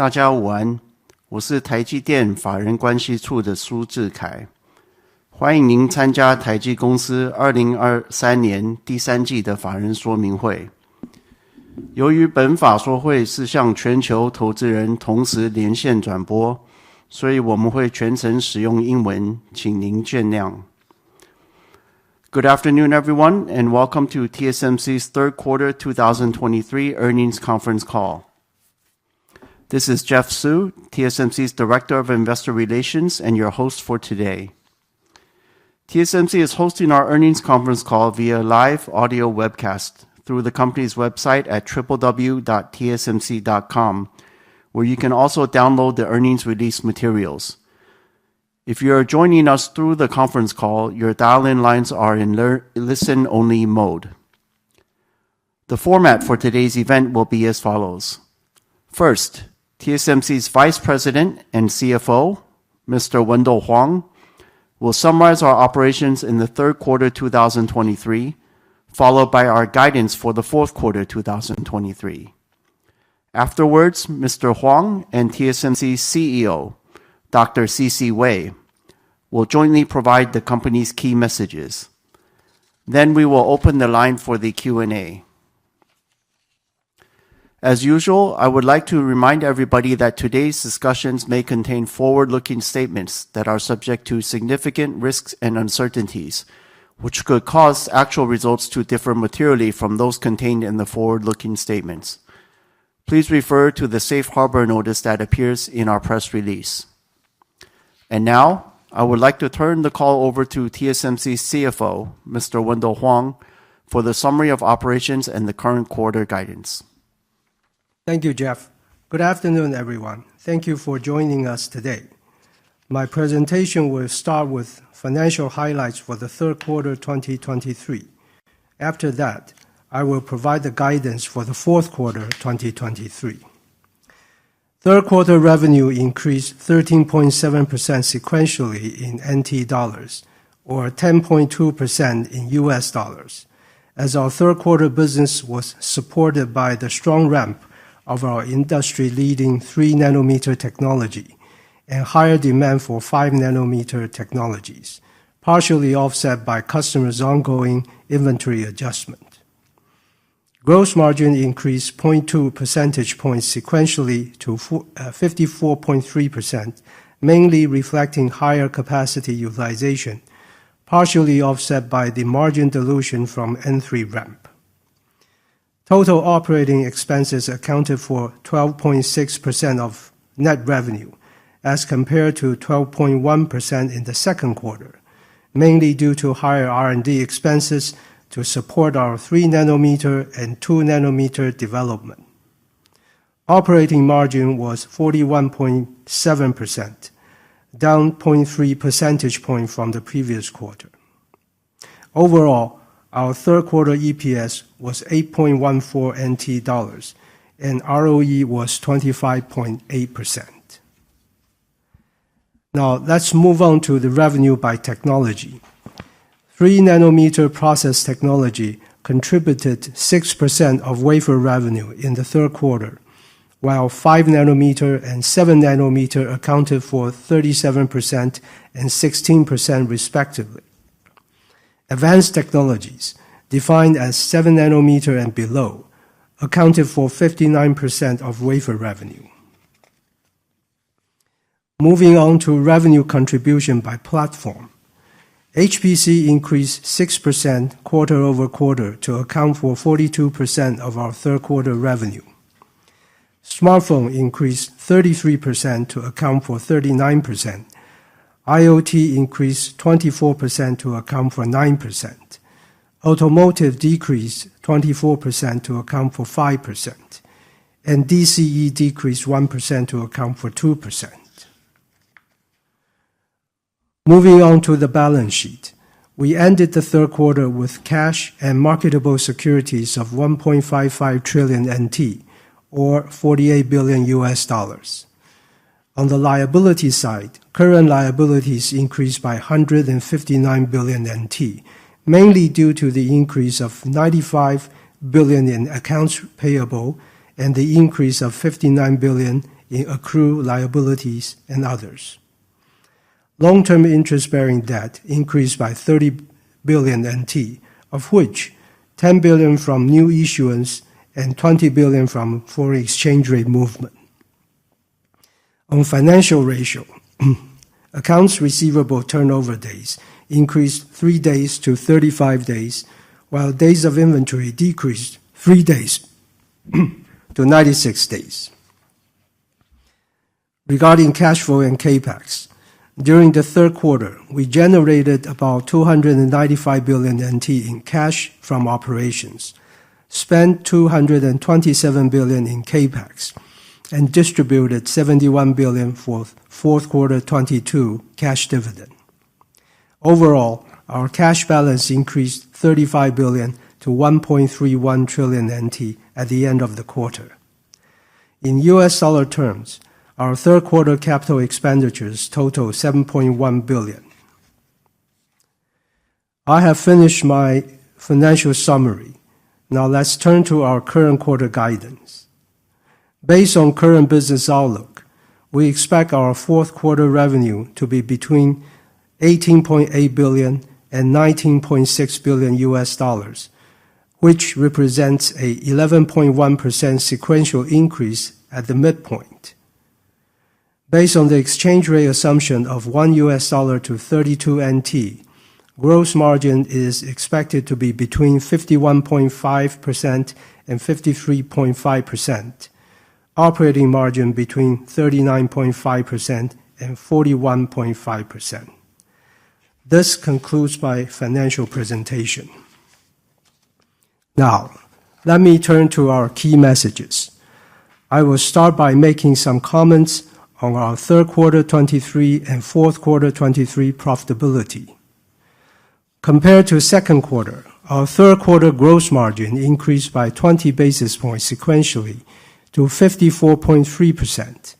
大家午安，我是台积电法人关系处的苏志凯，欢迎您参加台积公司2023年第3季的法人说明会。由于本法说会是向全球投资人同时连线转播，所以我们会全程使用英文，请您见谅。Good afternoon, everyone, and welcome to TSMC's third quarter 2023 earnings conference call. This is Jeff Su, TSMC's Director of Investor Relations and your host for today. TSMC is hosting our earnings conference call via live audio webcast through the company's website at www.tsmc.com, where you can also download the earnings release materials. If you are joining us through the conference call, your dial-in lines are in listen-only mode. The format for today's event will be as follows. First, TSMC's Vice President and CFO, Mr. Wendell Huang, will summarize our operations in the third quarter 2023, followed by our guidance for the fourth quarter 2023. Afterwards, Mr. Huang and TSMC's CEO, Dr. C.C. Wei, will jointly provide the company's key messages. Then we will open the line for the Q&A. As usual, I would like to remind everybody that today's discussions may contain forward-looking statements that are subject to significant risks and uncertainties, which could cause actual results to differ materially from those contained in the forward-looking statements. Please refer to the safe harbor notice that appears in our press release. And now, I would like to turn the call over to TSMC's CFO, Mr. Wendell Huang, for the summary of operations and the current quarter guidance. Thank you, Jeff. Good afternoon, everyone. Thank you for joining us today. My presentation will start with financial highlights for the third quarter 2023. After that, I will provide the guidance for the fourth quarter 2023. Third quarter revenue increased 13.7% sequentially in NT dollars, or 10.2% in US dollars, as our third quarter business was supported by the strong ramp of our industry-leading 3nm technology and higher demand for 5nm technologies, partially offset by customers' ongoing inventory adjustment. Gross margin increased 0.2 percentage points sequentially to 54.3%, mainly reflecting higher capacity utilization, partially offset by the margin dilution from N3 ramp. Total operating expenses accounted for 12.6% of net revenue, as compared to 12.1% in the second quarter, mainly due to higher R&D expenses to support our 3nm and 2nm development. Operating margin was 41.7%, down 0.3 percentage point from the previous quarter. Overall, our third quarter EPS was 8.14 NT dollars, and ROE was 25.8%. Now, let's move on to the revenue by technology. 3nm process technology contributed 6% of wafer revenue in the third quarter, while 5nm and 7nm accounted for 37% and 16% respectively. Advanced technologies, defined as 7nm and below, accounted for 59% of wafer revenue. Moving on to revenue contribution by platform. HPC increased 6% quarter-over-quarter to account for 42% of our third quarter revenue. Smartphone increased 33% to account for 39%. IoT increased 24% to account for 9%. Automotive decreased 24% to account for 5%. And DCE decreased 1% to account for 2%. Moving on to the balance sheet. We ended the third quarter with cash and marketable securities of 1.55 trillion NT, or $48 billion. On the liability side, current liabilities increased by 159 billion NT, mainly due to the increase of 95 billion in accounts payable and the increase of 59 billion in accrued liabilities and others. Long-term interest-bearing debt increased by 30 billion NT, of which 10 billion from new issuance and 20 billion from foreign exchange rate movement. On financial ratio, accounts receivable turnover days increased 3 days to 35 days, while days of inventory decreased 3 days to 96 days. Regarding cash flow and CAPEX, during the third quarter, we generated about 295 billion NT in cash from operations, spent 227 billion in CAPEX, and distributed 71 billion for fourth quarter 22 cash dividend. Overall, our cash balance increased 35 billion to 1.31 trillion NT at the end of the quarter. In US dollar terms, our third quarter capital expenditures total 7.1 billion. I have finished my financial summary. Now let's turn to our current quarter guidance. Based on current business outlook, we expect our fourth quarter revenue to be between 18.8 billion and 19.6 billion US dollars, which represents a 11.1% sequential increase at the midpoint. Based on the exchange rate assumption of 1 US dollar to 32 NT, gross margin is expected to be between 51.5% and 53.5%, operating margin between 39.5% and 41.5%. This concludes my financial presentation. Now, let me turn to our key messages. I will start by making some comments on our third quarter 23 and fourth quarter 23 profitability. Compared to second quarter, our third quarter gross margin increased by 20 basis points sequentially to 54.3%,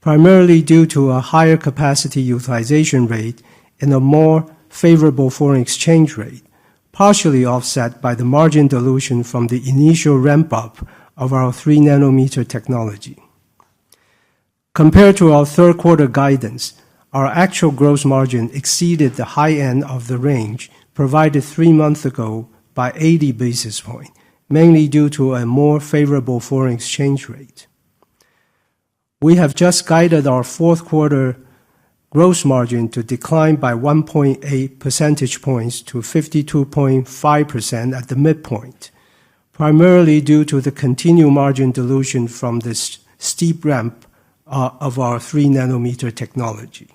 primarily due to a higher capacity utilization rate and a more favorable foreign exchange rate, partially offset by the margin dilution from the initial ramp-up of our 3-nanometer technology. Compared to our third quarter guidance, our actual gross margin exceeded the high end of the range provided 3 months ago by 80 basis points, mainly due to a more favorable foreign exchange rate. We have just guided our fourth quarter gross margin to decline by 1.8 percentage points to 52.5% at the midpoint, primarily due to the continued margin dilution from this steep ramp of our 3-nanometer technology.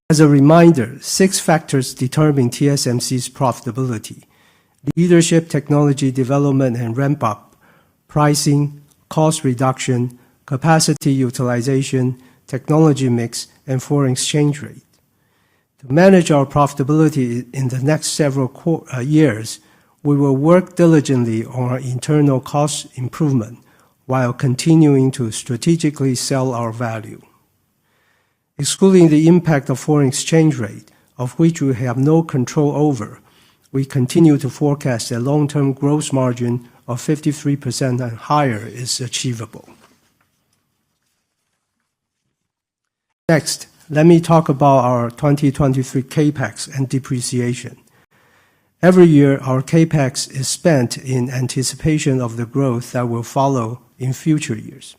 As a reminder, 6 factors determine TSMC's profitability: leadership, technology development and ramp-up, pricing, cost reduction, capacity utilization, technology mix, and foreign exchange rate. To manage our profitability in the next several years, we will work diligently on our internal cost improvement while continuing to strategically sell our value. Excluding the impact of foreign exchange rate, of which we have no control over, we continue to forecast a long-term gross margin of 53% and higher is achievable. Next, let me talk about our 2023 CAPEX and depreciation. Every year, our CAPEX is spent in anticipation of the growth that will follow in future years.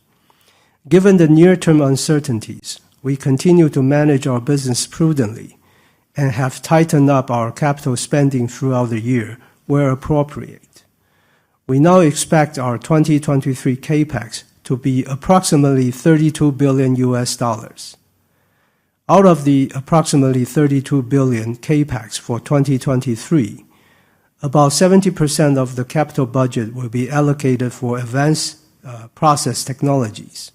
Given the near-term uncertainties, we continue to manage our business prudently and have tightened up our capital spending throughout the year where appropriate. We now expect our 2023 CAPEX to be approximately 32 billion US dollars. Out of the approximately 32 billion CAPEX for 2023, about 70% of the capital budget will be allocated for advanced process technologies.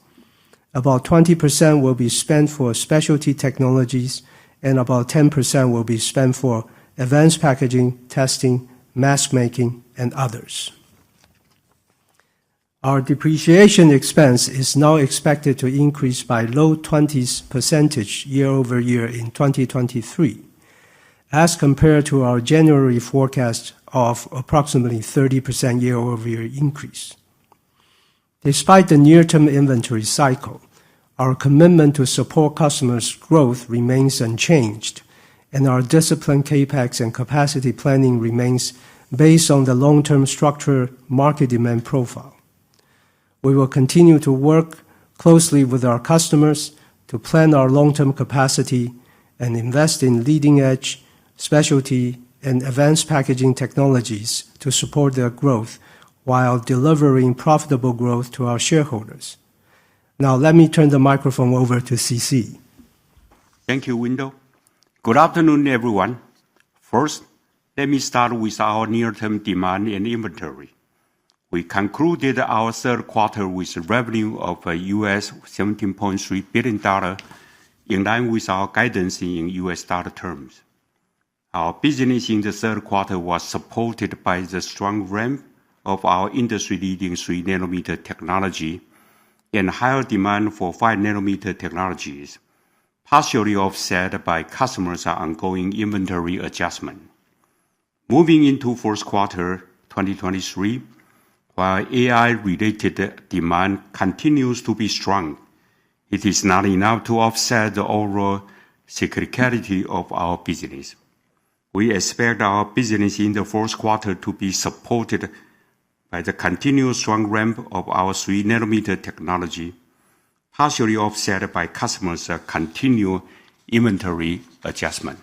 About 20% will be spent for specialty technologies, and about 10% will be spent for advanced packaging, testing, mask making, and others. Our depreciation expense is now expected to increase by low 20s% year-over-year in 2023, as compared to our January forecast of approximately 30% year-over-year increase. Despite the near-term inventory cycle, our commitment to support customers' growth remains unchanged, and our disciplined CapEx and capacity planning remains based on the long-term structured market demand profile. We will continue to work closely with our customers to plan our long-term capacity and invest in leading-edge, specialty, and advanced packaging technologies to support their growth while delivering profitable growth to our shareholders. Now, let me turn the microphone over to CC. Thank you, Wendell. Good afternoon, everyone. First, let me start with our near-term demand and inventory. We concluded our third quarter with a revenue of US $17.3 billion, in line with our guidance in US dollar terms. Our business in the third quarter was supported by the strong ramp of our industry-leading 3-nanometer technology and higher demand for 5-nanometer technologies, partially offset by customers' ongoing inventory adjustment. Moving into fourth quarter 2023, while AI-related demand continues to be strong, it is not enough to offset the overall cyclicality of our business. We expect our business in the fourth quarter to be supported by the continued strong ramp of our 3-nanometer technology, partially offset by customers' continued inventory adjustment.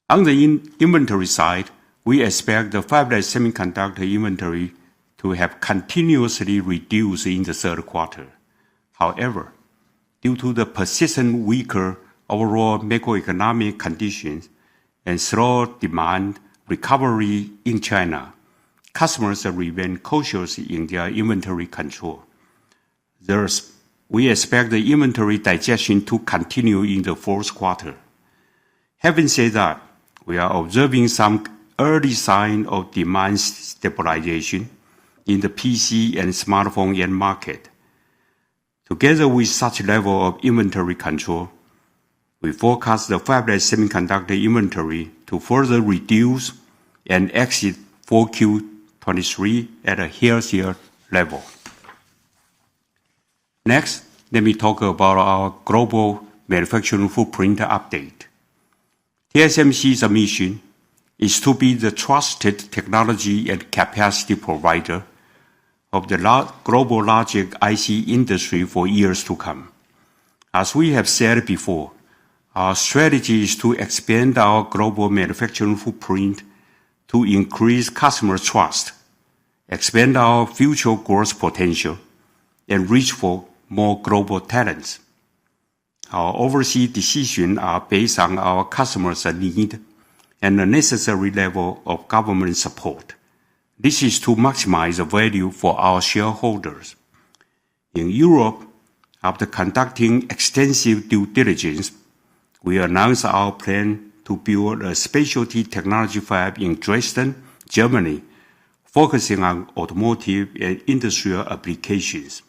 On the inventory side, we expect the fabless semiconductor inventory to have continuously reduced in the third quarter. However, due to the persistent weaker overall macroeconomic conditions and slow demand recovery in China, customers remain cautious in their inventory control. Thus, we expect the inventory digestion to continue in the fourth quarter. Having said that, we are observing some early signs of demand stabilization in the PC and smartphone end market. Together with such level of inventory control, we forecast the fabless semiconductor inventory to further reduce and exit 4Q23 at a healthier level. Next, let me talk about our global manufacturing footprint update. TSMC's mission is to be the trusted technology and capacity provider of the global logic IC industry for years to come. As we have said before, our strategy is to expand our global manufacturing footprint to increase customer trust, expand our future growth potential, and reach for more global talents. Our overseas decisions are based on our customers' need and the necessary level of government support. This is to maximize the value for our shareholders. In Europe, after conducting extensive due diligence, we announced our plan to build a specialty technology fab in Dresden, Germany, focusing on automotive and industrial applications.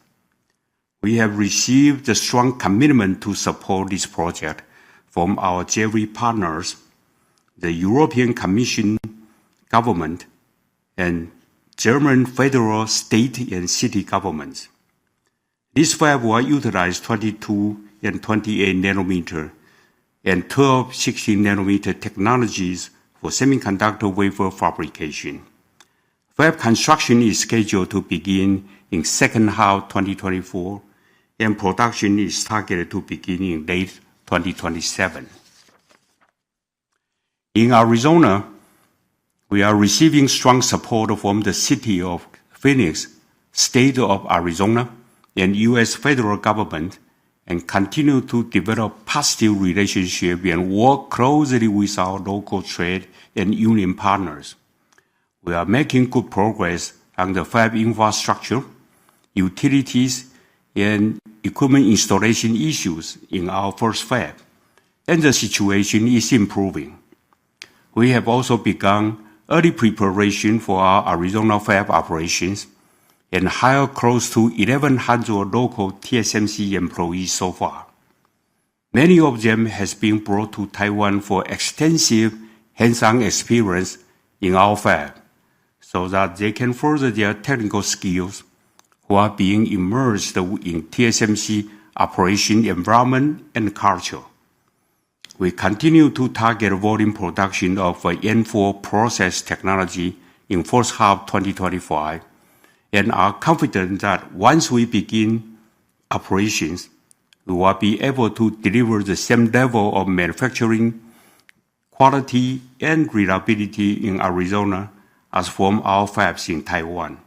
We have received a strong commitment to support this project from our JV partners, the European Commission, government, and German federal, state, and city governments. This fab will utilize 22 and 28 nanometer and 12, 16 nanometer technologies for semiconductor wafer fabrication. Fab construction is scheduled to begin in second half 2024, and production is targeted to begin in late 2027. In Arizona, we are receiving strong support from the city of Phoenix, state of Arizona, and U.S. federal government, and continue to develop positive relationships and work closely with our local trade and union partners. We are making good progress on the fab infrastructure, utilities, and equipment installation issues in our first fab, and the situation is improving. We have also begun early preparation for our Arizona fab operations and hired close to 1,100 local TSMC employees so far. Many of them have been brought to Taiwan for extensive hands-on experience in our fab so that they can further their technical skills who are being immersed in TSMC operation environment and culture. We continue to target volume production of N4 process technology in first half 2025 and are confident that once we begin operations, we will be able to deliver the same level of manufacturing quality and reliability in Arizona as from our fabs in Taiwan.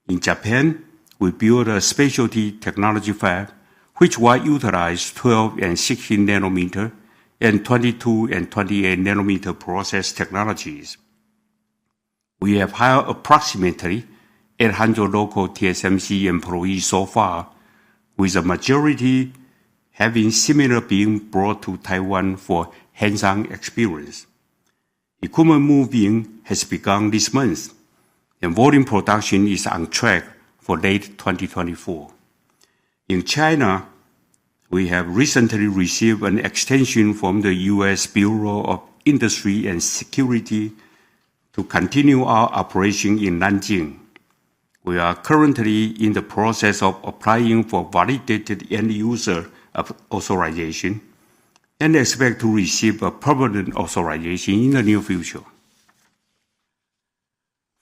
In Japan, we built a specialty technology fab which will utilize 12 and 16 nanometer and 22 and 28 nanometer process technologies. We have hired approximately 800 local TSMC employees so far, with the majority having similar being brought to Taiwan for hands-on experience. Equipment moving has begun this month, and volume production is on track for late 2024. In China, we have recently received an extension from the U.S. Bureau of Industry and Security to continue our operation in Nanjing. We are currently in the process of applying for validated end-user authorization and expect to receive a permanent authorization in the near future.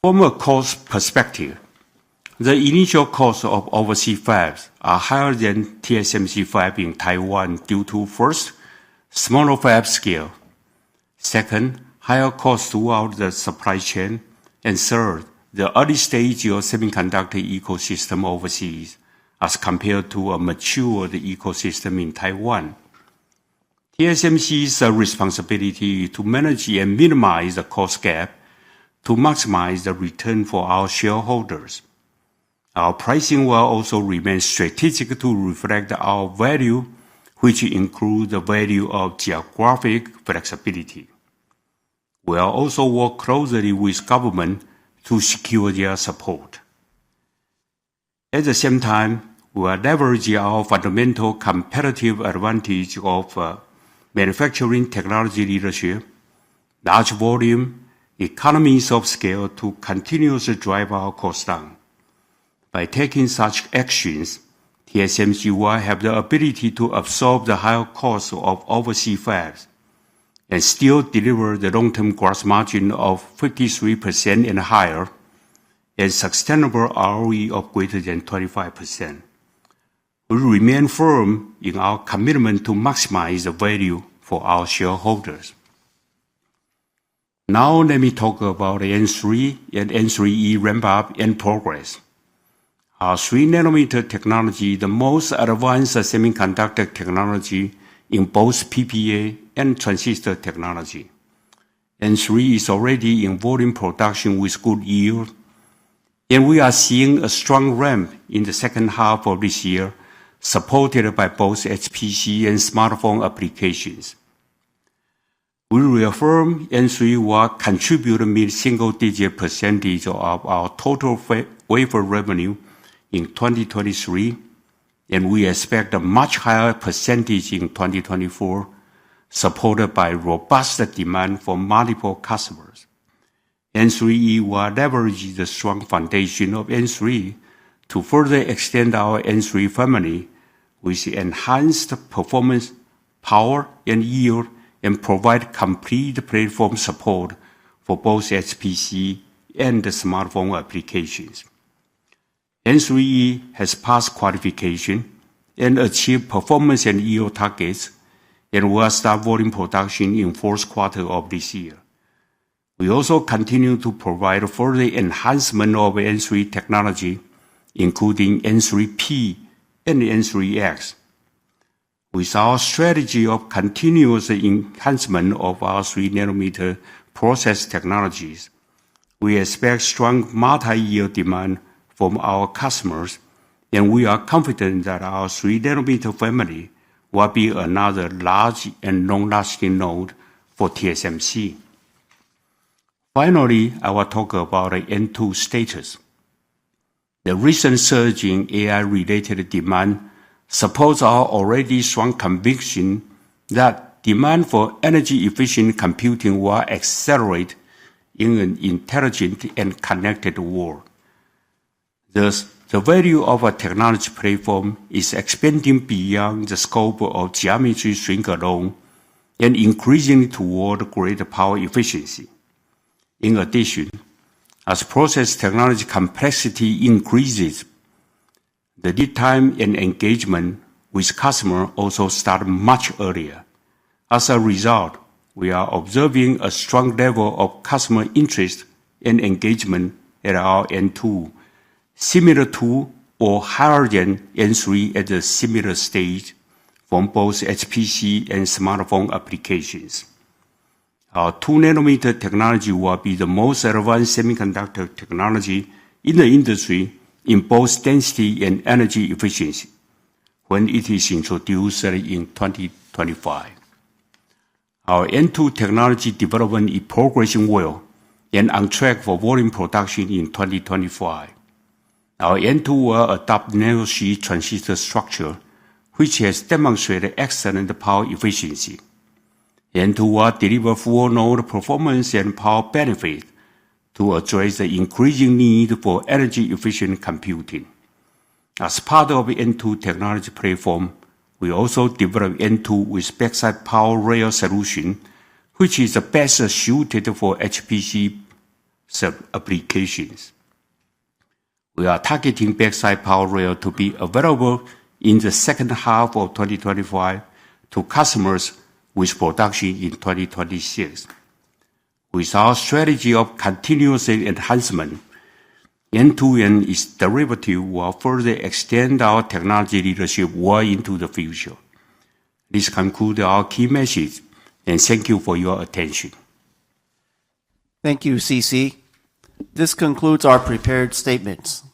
From a cost perspective, the initial costs of overseas fabs are higher than TSMC fab in Taiwan due to, first, smaller fab scale, second, higher costs throughout the supply chain, and third, the early stage of semiconductor ecosystem overseas as compared to a matured ecosystem in Taiwan. TSMC's responsibility is to manage and minimize the cost gap to maximize the return for our shareholders. Our pricing will also remain strategic to reflect our value, which includes the value of geographic flexibility. We will also work closely with government to secure their support. At the same time, we will leverage our fundamental competitive advantage of manufacturing technology leadership, large volume, economies of scale to continuously drive our costs down. By taking such actions, TSMC will have the ability to absorb the higher costs of overseas fabs and still deliver the long-term gross margin of 53% and higher and sustainable ROE of greater than 25%. We remain firm in our commitment to maximize the value for our shareholders. Now let me talk about N3 and N3E ramp-up and progress. Our 3nm technology, the most advanced semiconductor technology in both PPA and transistor technology. N3 is already in volume production with good yield, and we are seeing a strong ramp in the second half of this year, supported by both HPC and smartphone applications. We reaffirm N3 will contribute a mid-single-digit percentage of our total wafer revenue in 2023, and we expect a much higher percentage in 2024, supported by robust demand from multiple customers. N3E will leverage the strong foundation of N3 to further extend our N3 family with enhanced performance, power, and yield, and provide complete platform support for both HPC and the smartphone applications. N3E has passed qualification and achieved performance and yield targets and will start volume production in fourth quarter of this year. We also continue to provide further enhancement of N3 technology, including N3P and N3X. With our strategy of continuous enhancement of our 3nm process technologies, we expect strong multi-year demand from our customers, and we are confident that our 3nm family will be another large and long-lasting node for TSMC. Finally, I will talk about the N2 status. The recent surge in AI-related demand supports our already strong conviction that demand for energy-efficient computing will accelerate in an intelligent and connected world. Thus, the value of a technology platform is expanding beyond the scope of geometry shrink alone and increasingly toward greater power efficiency. In addition, as process technology complexity increases, the lead time and engagement with customers also start much earlier. As a result, we are observing a strong level of customer interest and engagement at our N2, similar to or higher than N3 at a similar stage from both HPC and smartphone applications. Our 2nm technology will be the most advanced semiconductor technology in the industry in both density and energy efficiency when it is introduced in 2025. Our N2 technology development is progressing well and on track for volume production in 2025. Our N2 will adopt nanosheet transistor structure, which has demonstrated excellent power efficiency. N2 will deliver full node performance and power benefit to address the increasing need for energy-efficient computing. As part of the N2 technology platform, we also developed N2 with backside power rail solution, which is the best suited for HPC applications. We are targeting backside power rail to be available in the second half of 2025 to customers with production in 2026. With our strategy of continuous enhancement, N2 and its derivative will further extend our technology leadership well into the future. This concludes our key message, and thank you for your attention. Thank you, CC. This concludes our prepared statements.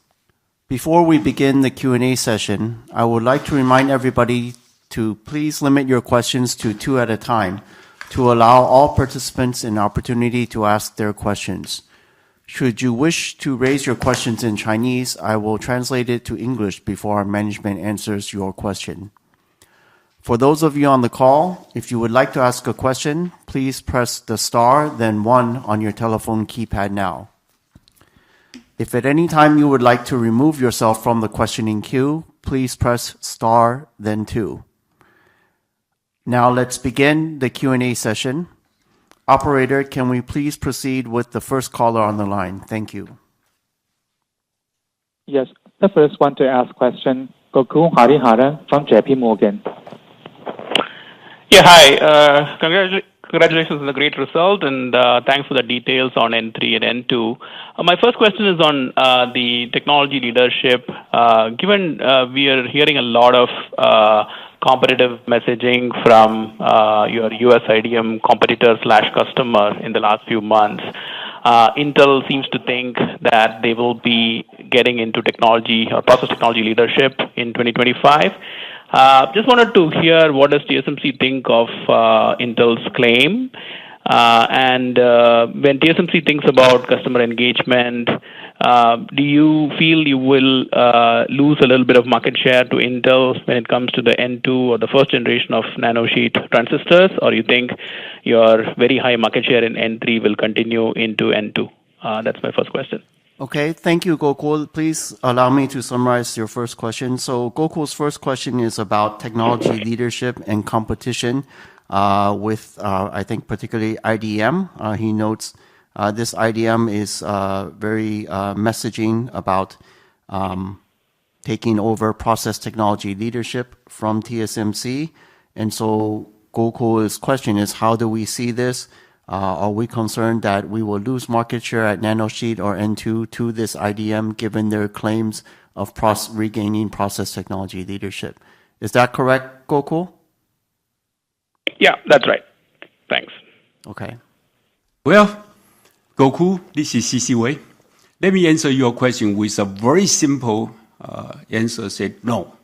Before we begin the Q&A session, I would like to remind everybody to please limit your questions to 2 at a time to allow all participants an opportunity to ask their questions. Should you wish to raise your questions in Chinese, I will translate it to English before our management answers your question. For those of you on the call, if you would like to ask a question, please press the star, then 1 on your telephone keypad now. If at any time you would like to remove yourself from the questioning queue, please press star, then 2. Now let's begin the Q&A session. Operator, can we please proceed with the first caller on the line? Thank you. Yes, the first one to ask question, Gokul Hariharan from JP Morgan. Yeah, hi. Congratulations on the great result, and thanks for the details on N3 and N2. My first question is on the technology leadership. Given we are hearing a lot of competitive messaging from your US IDM competitor/customer in the last few months, Intel seems to think that they will be getting into technology or process technology leadership in 2025. Just wanted to hear what does TSMC think of Intel's claim, and when TSMC thinks about customer engagement, do you feel you will lose a little bit of market share to Intel when it comes to the N2 or the first generation of nanosheet transistors, or you think your very high market share in N3 will continue into N2? That's my first question. Okay, thank you, Gokul. Please allow me to summarize your first question. So Gokul's first question is about technology leadership and competition with, I think, particularly IDM. He notes this IDM is very messaging about taking over process technology leadership from TSMC. And so Gokul's question is, how do we see this? Are we concerned that we will lose market share at nanosheet or N2 to this IDM given their claims of regaining process technology leadership? Is that correct, Gokul? Yeah, that's right. Thanks. Okay. Well, Gokul, this is C.C. Wei. Let me answer your question with a very simple answer, said no.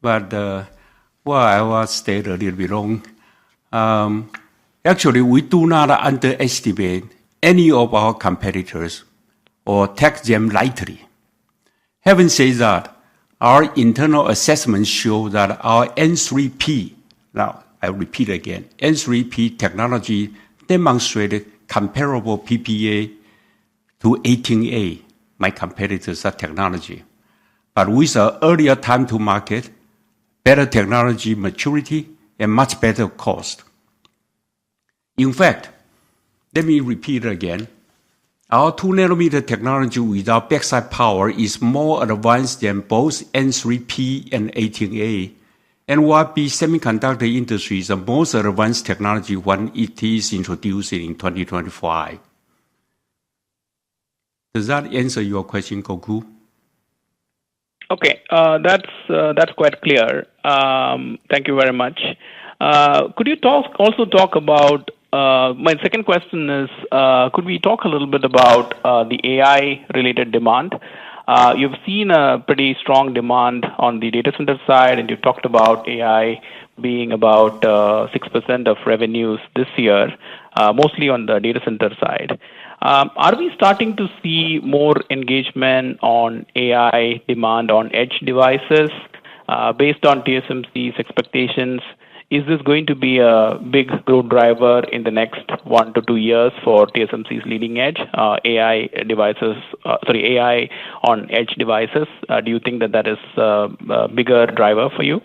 But I will state a little bit wrong. Actually, we do not underestimate any of our competitors or take them lightly. Having said that, our internal assessments show that our N3P, now I repeat again, N3P technology demonstrated comparable PPA to 18A, my competitor's technology. but with an earlier time to market, better technology maturity, and much better cost. In fact, let me repeat again. Our 2nm technology without backside power is more advanced than both N3P and 18A, and will be semiconductor industry's most advanced technology when it is introduced in 2025. Does that answer your question, Goku? Okay, that's quite clear. Thank you very much. Could you also talk about my second question is, could we talk a little bit about the AI-related demand? You've seen a pretty strong demand on the data center side, and you talked about AI being about 6% of revenues this year, mostly on the data center side. Are we starting to see more engagement on AI demand on edge devices based on TSMC's expectations? Is this going to be a big growth driver in the next 1 to 2 years for TSMC's leading edge AI devices? AI on edge devices. Do you think that is a bigger driver for you?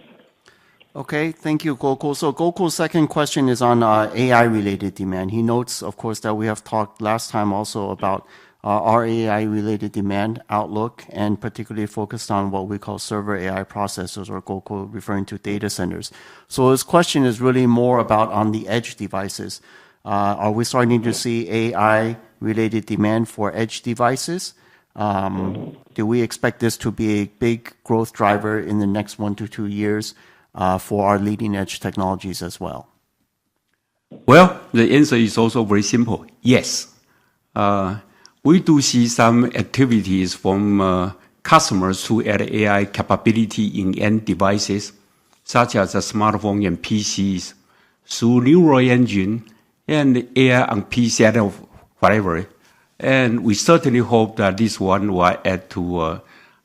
Okay, thank you, Gokul. So Gokul's second question is on AI-related demand. He notes, of course, that we have talked last time also about our AI-related demand outlook, and particularly focused on what we call server AI processors, or Gokul referring to data centers. So his question is really more about on the edge devices. Are we starting to see AI-related demand for edge devices? Do we expect this to be a big growth driver in the next 1 to 2 years for our leading edge technologies as well? Well, the answer is also very simple. Yes. We do see some activities from customers to add AI capability in end devices, such as a smartphone and PCs, through neural engine and AI on PC or whatever. And we certainly hope that this one will add to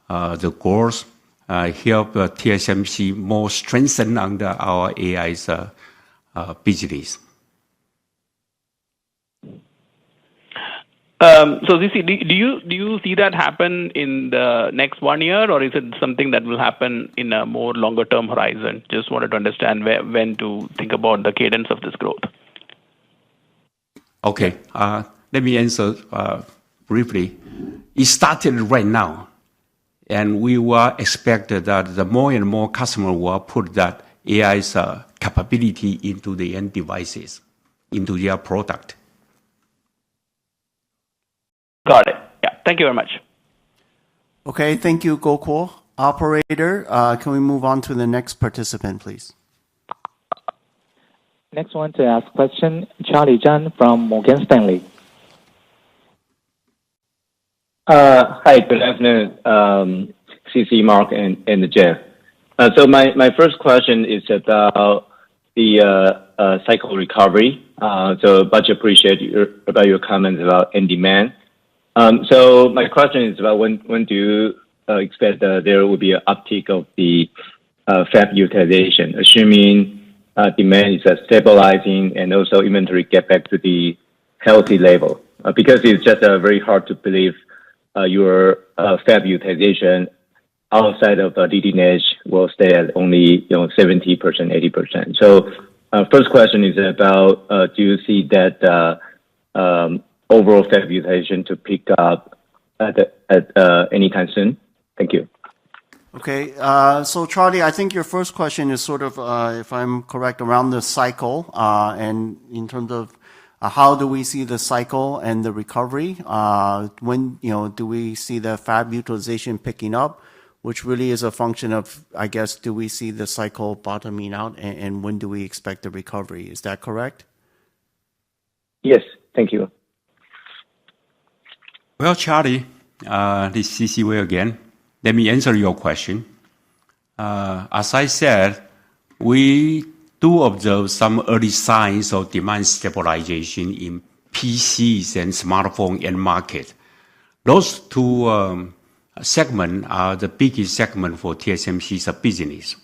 the growth, help TSMC more strengthen under our AI's business. So, Zizi, do you see that happen in the next 1 year, or is it something that will happen in a more longer term horizon? Just wanted to understand when to think about the cadence of this growth. Okay, let me answer briefly. It started right now, and we will expect that the more and more customers will put that AI's capability into the end devices, into their product. Got it. Yeah. Thank you very much. Okay, thank you, Gokul. Operator, can we move on to the next participant, please? Next one to ask question, Charlie Chan from Morgan Stanley. Hi, good afternoon, CC, Mark, and Jeff. So my first question is about the cycle recovery. So much appreciate about your comments about end demand. So my question is about when do you expect there will be an uptick of the fab utilization, assuming demand is stabilizing and also inventory get back to the healthy level? Because it's just very hard to believe your fab utilization outside of leading edge will stay at only 70%, 80%. So first question is about do you see that overall fab utilization to pick up at any time soon? Thank you. Okay, so Charlie, I think your first question is sort of, if I'm correct, around the cycle, and in terms of how do we see the cycle and the recovery? When do we see the fab utilization picking up, which really is a function of, I guess, do we see the cycle bottoming out, and when do we expect the recovery? Is that correct? Yes, thank you. Well, Charlie, this is CC Wei again. Let me answer your question. As I said, we do observe some early signs of demand stabilization in PCs and smartphone end market. Those two segments are the biggest segment for TSMC's business.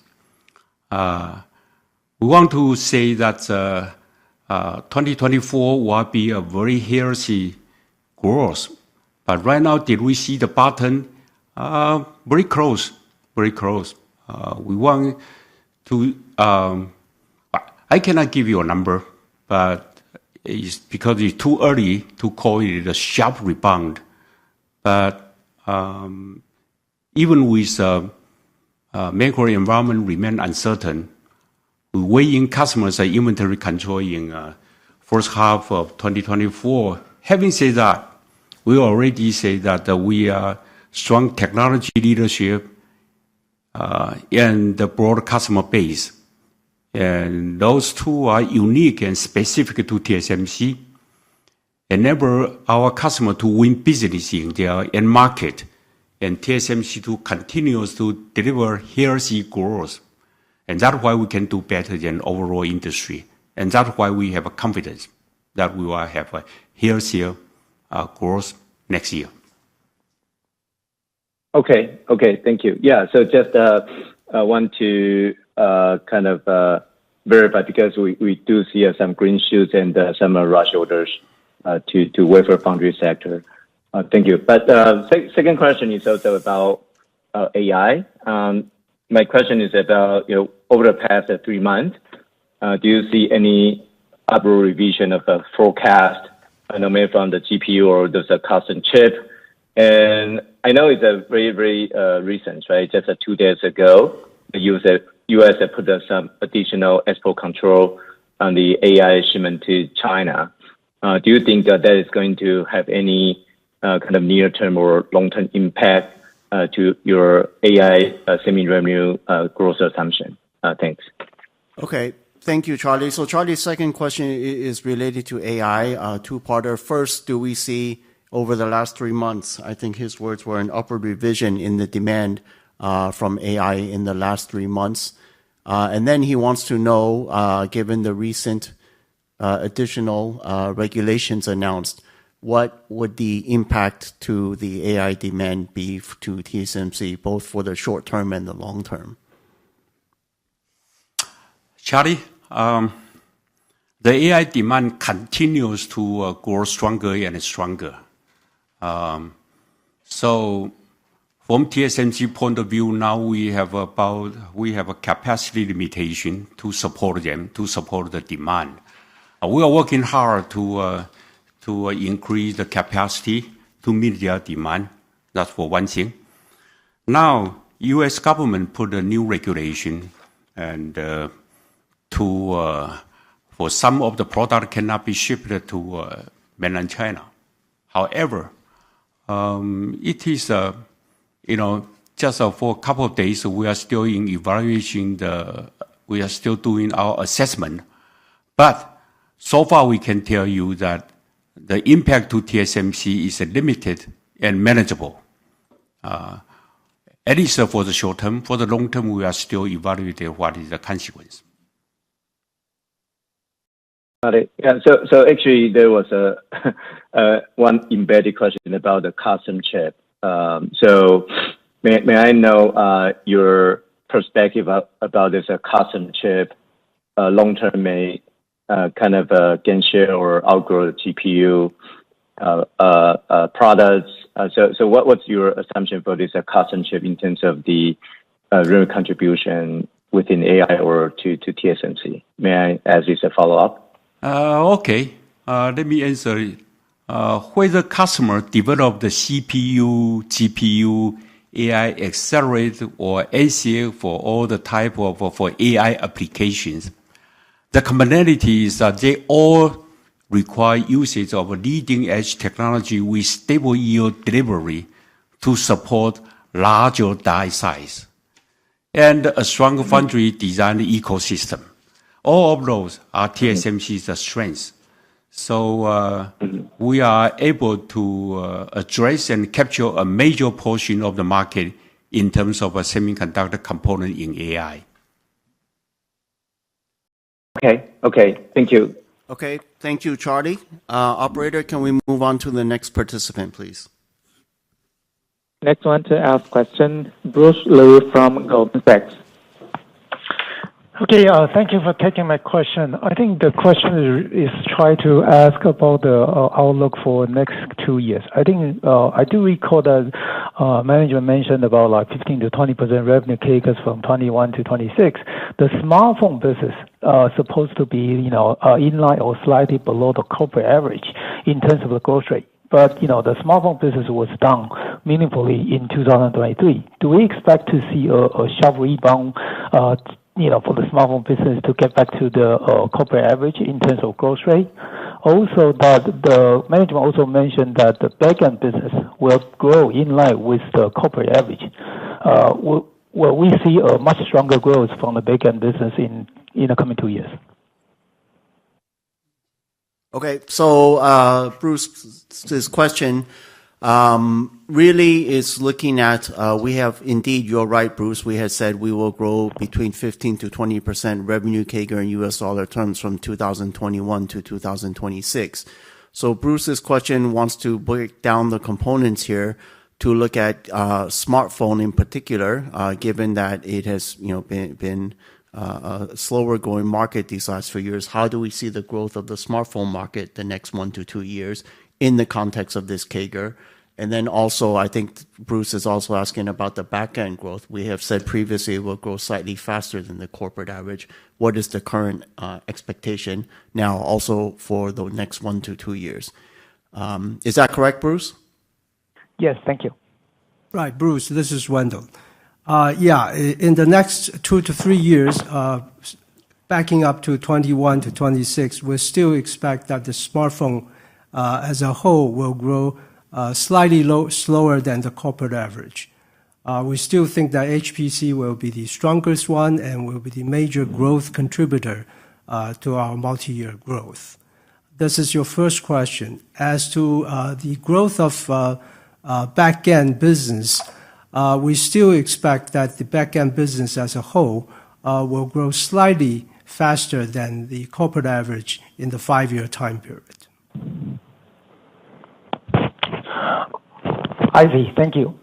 We want to say that 2024 will be a very healthy growth. But right now, did we see the bottom? Very close, very close. We want to, I cannot give you a number, but it's because it's too early to call it a sharp rebound. But even with macro environment remain uncertain, we weigh in customers' inventory control in first half of 2024. Having said that, we already say that we are strong technology leadership and the broad customer base. And those two are unique and specific to TSMC, enable our customer to win business in their end market, and TSMC to continue to deliver healthy growth. And that's why we can do better than overall industry. And that's why we have a confidence that we will have a healthier growth next year. Okay, thank you. Yeah, so just want to kind of verify, because we do see some green shoots and some rush orders to wafer foundry sector. Thank you. But second question is also about AI. My question is about, over the past 3 months, do you see any upward revision of the forecast, maybe from the GPU or there's a custom chip? And I know it's a very, very recent, right? Just 2 days ago, the U.S. put some additional export control on the AI shipment to China. Do you think that is going to have any kind of near-term or long-term impact to your AI semi-revenue growth assumption? Thanks. Okay. Thank you, Charlie. So Charlie's second question is related to AI, two-parter. First, do we see over the last 3 months, I think his words were an upward revision in the demand from AI in the last 3 months. And then he wants to know, given the recent additional regulations announced, what would the impact to the AI demand be to TSMC, both for the short term and the long term? Charlie, the AI demand continues to grow stronger and stronger. So from TSMC point of view, now we have a capacity limitation to support them, to support the demand. We are working hard to increase the capacity to meet their demand. That's for one thing. Now, U.S. government put a new regulation, and for some of the product cannot be shipped to mainland China. However, it is just for a couple of days we are still in evaluation. We are still doing our assessment, but so far we can tell you that the impact to TSMC is limited and manageable. At least for the short term. For the long term, we are still evaluating what is the consequence. Got it. Yeah. So actually, there was one embedded question about the custom chip. So may I know your perspective about this custom chip? Long term may kind of gain share or outgrow the GPU products. So what's your assumption for this custom chip in terms of the revenue contribution within AI or to TSMC? May I ask this a follow-up? Okay. Let me answer it. Whether customer develop the CPU, GPU, AI accelerator, or ASIC for all the type of for AI applications, the commonality is that they all require usage of leading-edge technology with stable yield delivery to support larger die size and a strong foundry design ecosystem. All of those are TSMC's strengths. So we are able to address and capture a major portion of the market in terms of a semiconductor component in AI. Okay. Thank you. Okay. Thank you, Charlie. Operator, can we move on to the next participant, please? Next one to ask question, Bruce Lu from Goldman Sachs. Okay, thank you for taking my question. I think the question is try to ask about the outlook for next 2 years. I think I do recall that management mentioned about like 15 to 20% revenue CAGRs from 21 to 26. The smartphone business supposed to be, in line or slightly below the corporate average in terms of the growth rate. But, the smartphone business was down meaningfully in 2023. Do we expect to see a sharp rebound, for the smartphone business to get back to the corporate average in terms of growth rate? Also, that the management also mentioned that the back-end business will grow in line with the corporate average. Will we see a much stronger growth from the back-end business in the coming 2 years? Okay, so Bruce's question really is looking at, we have indeed, you're right, Bruce, we had said we will grow between 15 to 20% revenue CAGR in US dollar terms from 2021 to 2026. So Bruce's question wants to break down the components here to look at smartphone in particular, given that it has been a slower growing market these last few years. How do we see the growth of the smartphone market the next 1 to 2 years in the context of this CAGR? And then also, I think Bruce is also asking about the back-end growth. We have said previously it will grow slightly faster than the corporate average. What is the current expectation now also for the next 1 to 2 years? Is that correct, Bruce? Yes, thank you. Right, Bruce, this is Wendell. In the next 2 to 3 years, backing up to 21 to 26, we still expect that the smartphone as a whole will grow slightly slower than the corporate average. We still think that HPC will be the strongest one and will be the major growth contributor to our multi-year growth. This is your first question. As to the growth of back-end business, we still expect that the back-end business as a whole will grow slightly faster than the corporate average in the 5-year time period. I see. Thank you.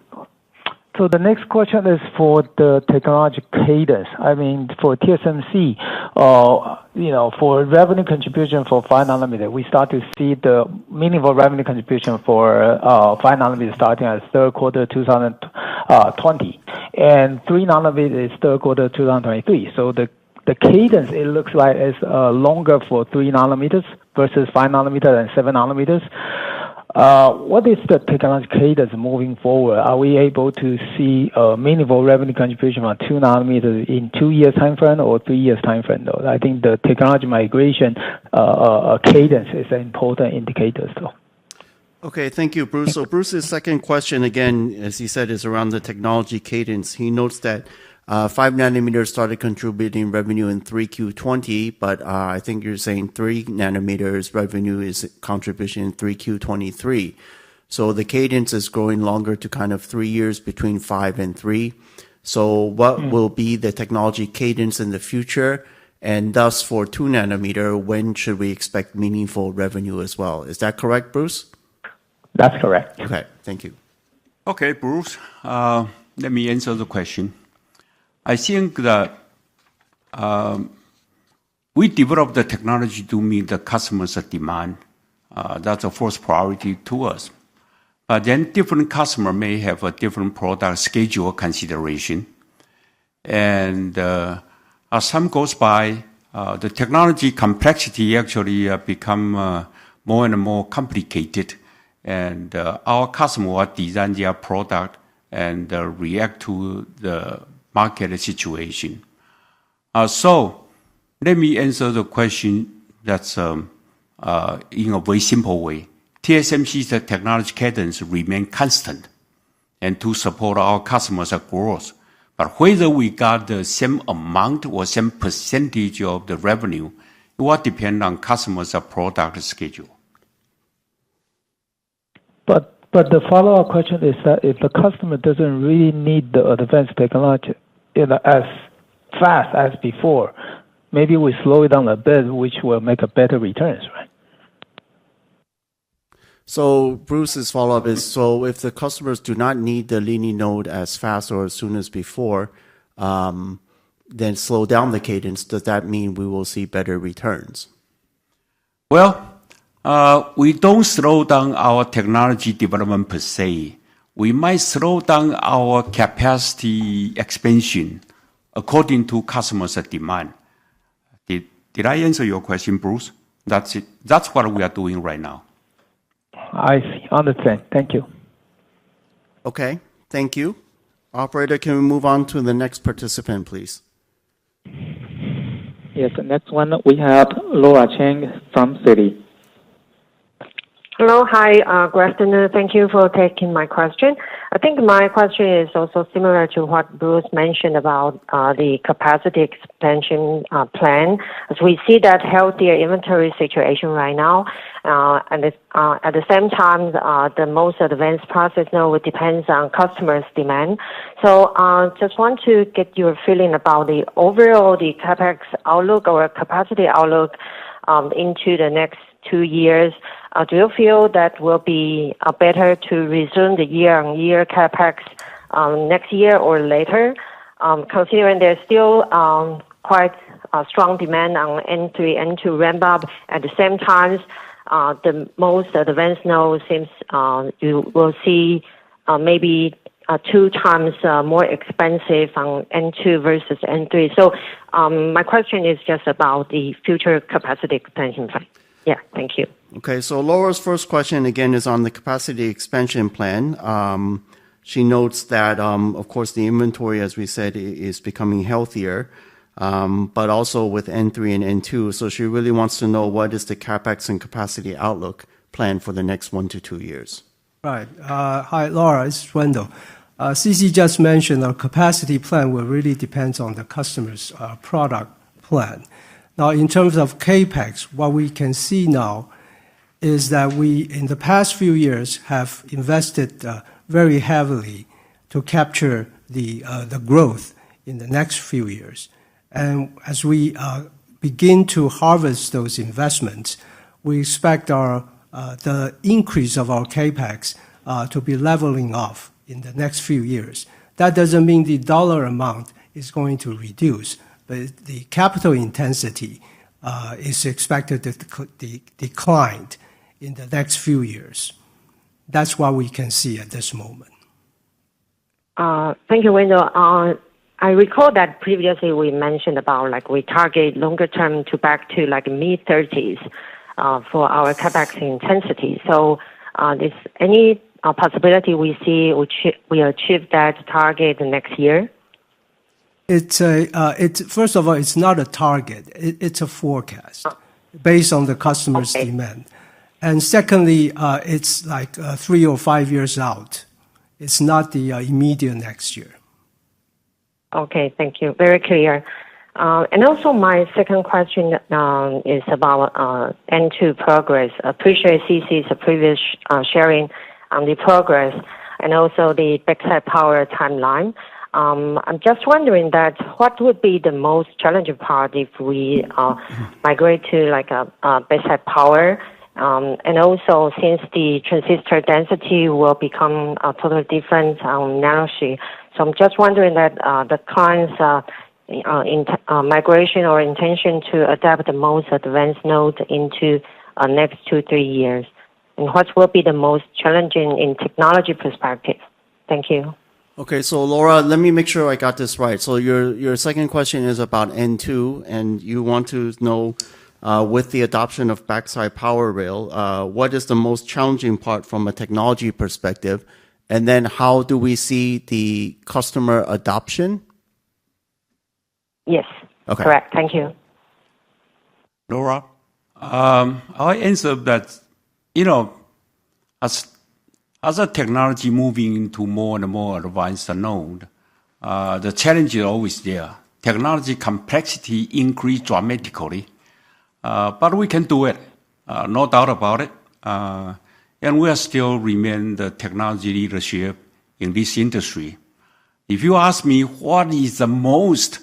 So the next question is for the technology cadence. I mean, for TSMC, for revenue contribution for 5 nanometer, we start to see the meaningful revenue contribution for 5 nanometer starting at third quarter 2020, and 3 nanometer is third quarter 2023. So the cadence, it looks like it's longer for 3 nanometers versus 5 nanometer and 7 nanometers. What is the technology cadence moving forward? Are we able to see a meaningful revenue contribution on 2 nanometers in 2 years time frame or 3 years time frame? Though I think the technology migration cadence is an important indicator. So. Okay, thank you, Bruce. So Bruce's second question, again, as he said, is around the technology cadence. He notes that 5 nanometers started contributing revenue in 3Q20, but I think you're saying 3 nanometers revenue is contribution in 3Q23. So the cadence is growing longer to kind of 3 years between 5 and 3. So what will be the technology cadence in the future? And thus for 2 nanometer, when should we expect meaningful revenue as well? Is that correct, Bruce? That's correct. Okay, thank you. Okay, Bruce, let me answer the question. I think that we develop the technology to meet the customer's demand. That's the first priority to us. But then different customer may have a different product schedule consideration. And as time goes by, the technology complexity actually become more and more complicated. And our customer will design their product and react to the market situation. So let me answer the question that's in a very simple way. TSMC's technology cadence remain constant and to support our customers' growth. But whether we got the same amount or same percentage of the revenue, it will depend on customers' product schedule. But the follow-up question is that if the customer doesn't really need the advanced technology as fast as before, maybe we slow it down a bit, which will make a better returns, right? So Bruce's follow-up is, so if the customers do not need the leading node as fast or as soon as before, then slow down the cadence, does that mean we will see better returns? Well, we don't slow down our technology development per se. we might slow down our capacity expansion according to customers' demand. Did I answer your question, Bruce? That's it. That's what we are doing right now. I see. Understand. Thank you. Okay, thank you. Operator, can we move on to the next participant, please? Yes, the next one we have Laura Cheng from Citi. Hello. Hi. Good afternoon. Thank you for taking my question. I think my question is also similar to what Bruce mentioned about the capacity expansion plan. As we see that healthier inventory situation right now, and at the same time, the most advanced process node depends on customers' demand. So just want to get your feeling about the overall the capex outlook or capacity outlook into the next 2 years. Do you feel that will be better to resume the year-on-year capex next year or later, considering there's still quite strong demand on N3, N2 ramp up. At the same time, the most advanced node seems you will see maybe 2 times more expensive on N2 versus N3. So my question is just about the future capacity expansion plan. Yeah, thank you. Okay, so Laura's first question again is on the capacity expansion plan. She notes that, of course, the inventory, as we said, is becoming healthier, but also with N3 and N2. So she really wants to know what is the capex and capacity outlook plan for the next 1 to 2 years. Right. Hi, Laura. It's Wendell. CC just mentioned our capacity plan will really depend on the customer's product plan. Now, in terms of capex, what we can see now is that we, in the past few years, have invested very heavily to capture the growth in the next few years. And as we begin to harvest those investments, we expect the increase of our capex to be leveling off in the next few years. That doesn't mean the dollar amount is going to reduce, but the capital intensity is expected to decline in the next few years. That's what we can see at this moment. Thank you, Wendell. I recall that previously we mentioned about like we target longer term to back to like mid-30s for our capex intensity. So is any possibility we see we achieve that target next year? First of all, it's not a target. It's a forecast based on the customer's demand. And secondly, it's like 3 or 5 years out. It's not the immediate next year. Okay, thank you. Very clear. And also my second question is about N2 progress. Appreciate CC's previous sharing on the progress and also the backside power timeline. I'm just wondering that what would be the most challenging part if we migrate to like a backside power, and also since the transistor density will become totally different on nanosheet. So I'm just wondering that the client's migration or intention to adapt the most advanced node into next 2-3 years, and what will be the most challenging in technology perspective? Thank you. Okay, so Laura, let me make sure I got this right. So your second question is about N2, and you want to know, with the adoption of backside power rail, what is the most challenging part from a technology perspective, and then how do we see the customer adoption? Yes, okay. Correct. Thank you. Laura, I'll answer that, as a technology moving into more and more advanced node, the challenge is always there. Technology complexity increased dramatically, but we can do it, no doubt about it. And we are still remain the technology leadership in this industry. If you ask me what is the most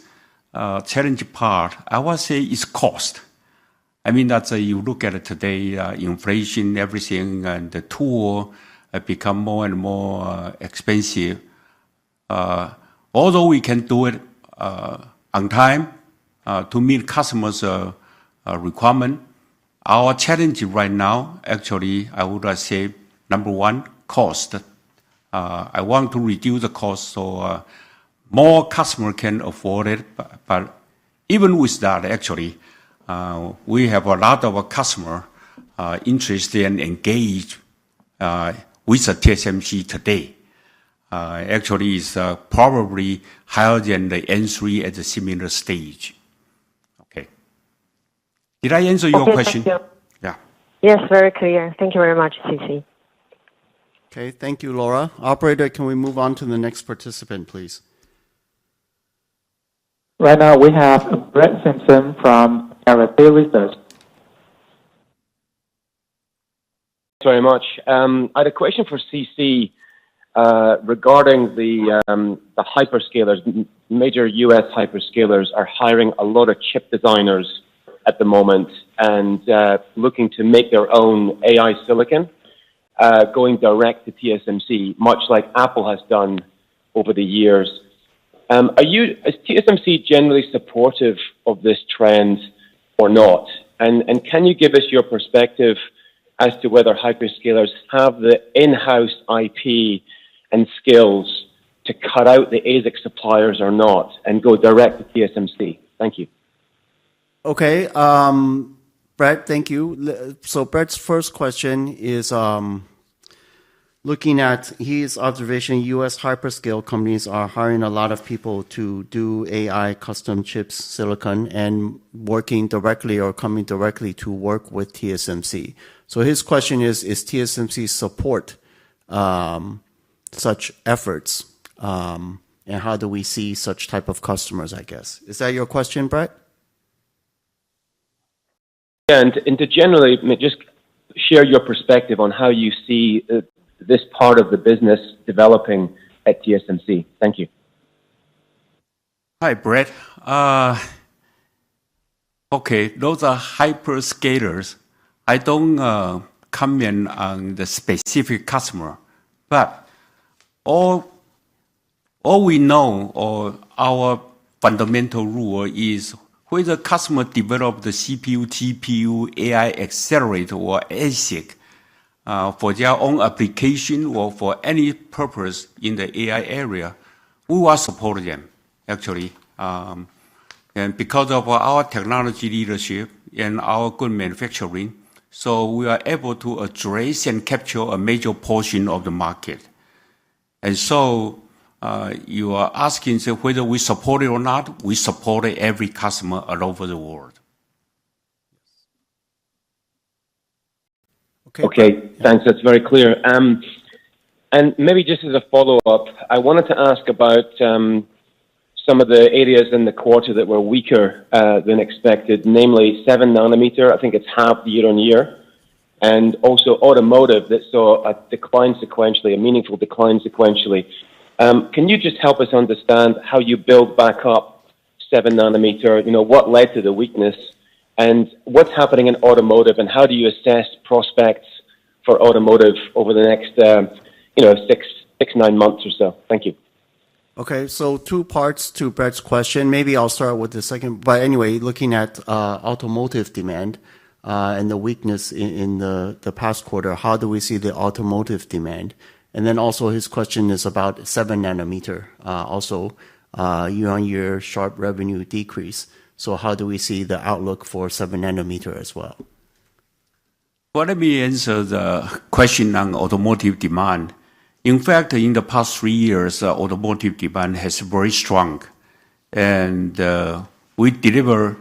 challenging part, I would say it's cost. I mean, that's you look at it today, inflation, everything, and the tool become more and more expensive. Although we can do it on time to meet customers' requirement, our challenge right now, actually, I would say, number one, cost. I want to reduce the cost so more customer can afford it. But even with that, actually, we have a lot of customer interested and engaged with the TSMC today. Actually, it's probably higher than the N3 at a similar stage. Okay. Did I answer your question? Thank you. Yeah. Yes, very clear. Thank you very much, CC. Okay, thank you, Laura. Operator, can we move on to the next participant, please? Right now, we have Brett Simpson from RFA Research. Thanks very much. I had a question for CC regarding the hyperscalers. Major U.S. hyperscalers are hiring a lot of chip designers at the moment and looking to make their own AI silicon, going direct to TSMC, much like Apple has done over the years. Is TSMC generally supportive of this trend or not? And can you give us your perspective as to whether hyperscalers have the in-house IP and skills to cut out the ASIC suppliers or not and go direct to TSMC? Thank you. Okay, Brett, thank you. So Brett's first question is looking at his observation, U.S. hyperscale companies are hiring a lot of people to do AI custom chips, silicon, and working directly or coming directly to work with TSMC. So his question is TSMC support such efforts? And how do we see such type of customers, I guess? Is that your question, Brett? And to generally just share your perspective on how you see this part of the business developing at TSMC. Thank you. Hi, Brett. Okay, those are hyperscalers. I don't comment on the specific customer, but all we know or our fundamental rule is whether customer develop the CPU, GPU, AI accelerator, or ASIC for their own application or for any purpose in the AI area, we will support them, actually. And because of our technology leadership and our good manufacturing, so we are able to address and capture a major portion of the market. And so you are asking whether we support it or not. We support every customer all over the world. Okay, thanks. That's very clear. And maybe just as a follow-up, I wanted to ask about some of the areas in the quarter that were weaker than expected, namely 7 nanometer. I think it's half year on year. And also automotive that saw a decline sequentially, a meaningful decline sequentially. Can you just help us understand how you build back up 7 nanometer? You know, what led to the weakness? And what's happening in automotive, and how do you assess prospects for automotive over the next, 6-9 months or so? Thank you. Okay, so 2 parts to Brett's question. Maybe I'll start with the second. But anyway, looking at automotive demand and the weakness in the past quarter, how do we see the automotive demand? And then also his question is about 7 nanometer, also year-on-year sharp revenue decrease. So how do we see the outlook for 7 nanometer as well? Well, let me answer the question on automotive demand. In fact, in the past 3 years, automotive demand has been very strong. And we deliver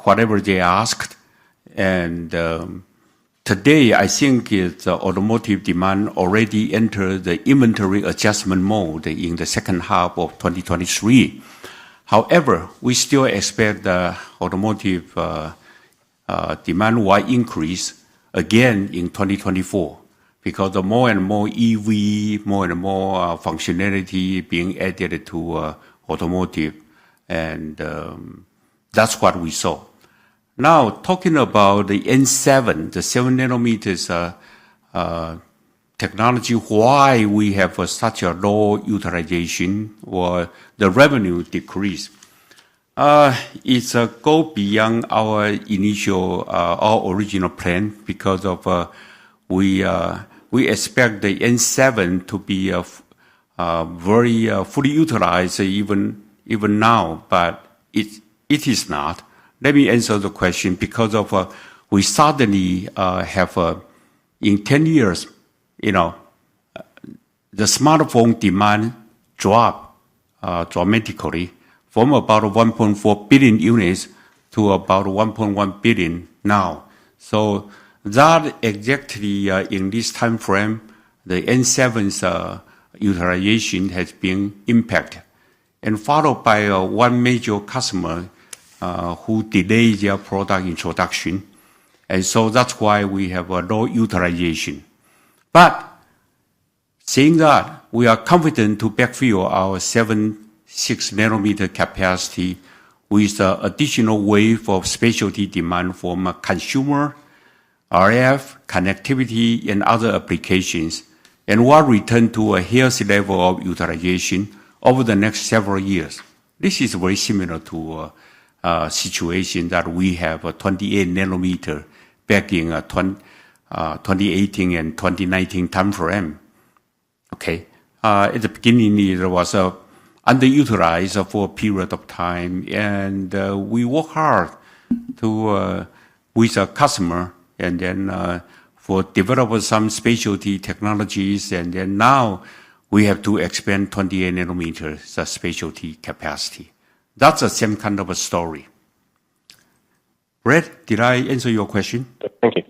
whatever they asked. And today, I think automotive demand already entered the inventory adjustment mode in the second half of 2023. However, we still expect the automotive demand will increase again in 2024 because the more and more EV, more and more functionality being added to automotive, and that's what we saw. Now, talking about the N7, the 7 nanometers technology, why we have such a low utilization or the revenue decrease. It's go beyond our original plan because of we expect the N7 to be very fully utilized even now, but it is not. Let me answer the question because of we suddenly have in 10 years, the smartphone demand dropped dramatically from about 1.4 billion units to about 1.1 billion now. So that exactly in this time frame, the N7's utilization has been impacted, and followed by one major customer who delayed their product introduction. And so that's why we have a low utilization. But saying that, we are confident to backfill our 6 nanometer capacity with additional wave of specialty demand from consumer, RF, connectivity, and other applications, and will return to a healthy level of utilization over the next several years. This is very similar to a situation that we have a 28 nanometer back in 2018 and 2019 timeframe. Okay, at the beginning it was underutilized for a period of time, and we work hard to with a customer, and then for develop some specialty technologies, and then now we have to expand 28 nanometers specialty capacity. That's the same kind of a story. Brett, did I answer your question? Thank you.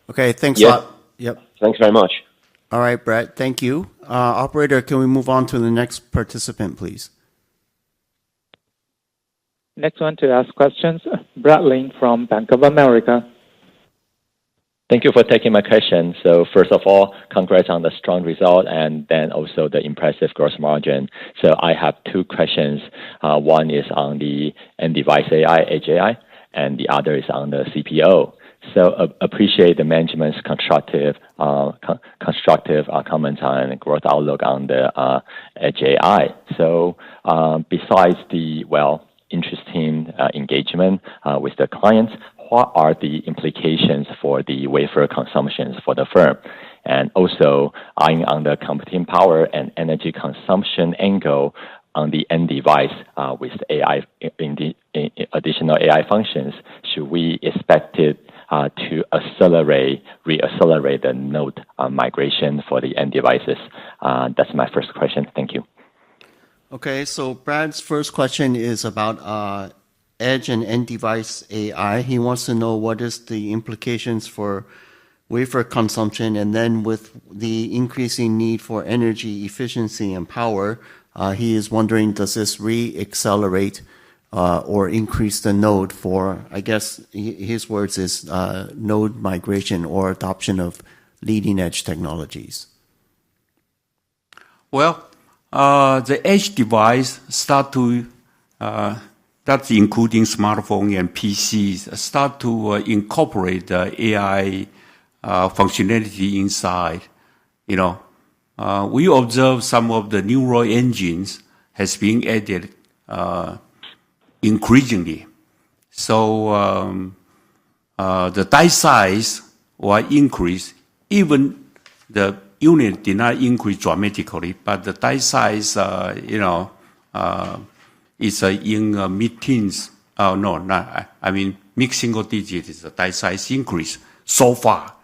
Okay, thanks Yes. a lot. Yep. Thanks very much. All right, Brett, thank you. Operator, can we move on to the next participant, please? Next one to ask questions, Brad Lin from Bank of America. Thank you for taking my question. So first of all, congrats on the strong result and then also the impressive gross margin. So I have two questions. One is on the end device AI, Edge AI, and the other is on the CPO. So appreciate the management's constructive comments on growth outlook on the Edge AI. So besides the interesting engagement with the clients, what are the implications for the wafer consumptions for the firm? And also, eyeing on the computing power and energy consumption angle on the end device with AI, in the additional AI functions, should we expect it to reaccelerate the node migration for the end devices? That's my first question. Thank you. Okay, so Brad's first question is about Edge and end device AI. He wants to know what is the implications for wafer consumption, and then with the increasing need for energy efficiency and power, he is wondering, does this re-accelerate or increase the node for, I guess his words is node migration or adoption of leading edge technologies? Well, the edge device start to that's including smartphone and PCs, start to incorporate the AI functionality inside. We observe some of the neural engines has been added increasingly. So the die size will increase. Even the unit did not increase dramatically, but the die size, is in mid-teens. Mid-single digit is the die size increase so far.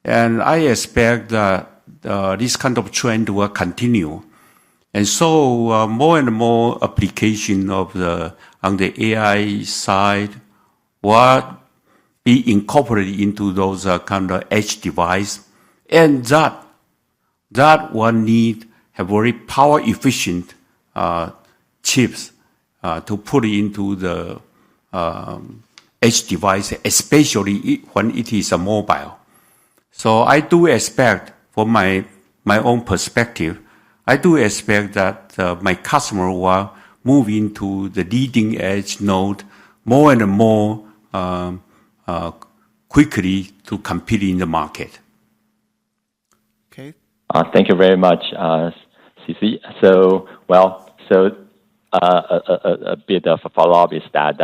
And I expect that this kind of trend will continue. And so more and more application of on the AI side will be incorporated into those kind of edge device. And that will have very power efficient chips to put into the edge device, especially when it is a mobile. So I do expect, from my own perspective, I do expect that my customer will move into the leading edge node more and more quickly to compete in the market. Okay. Thank you very much, CC. So a bit of a follow-up is that,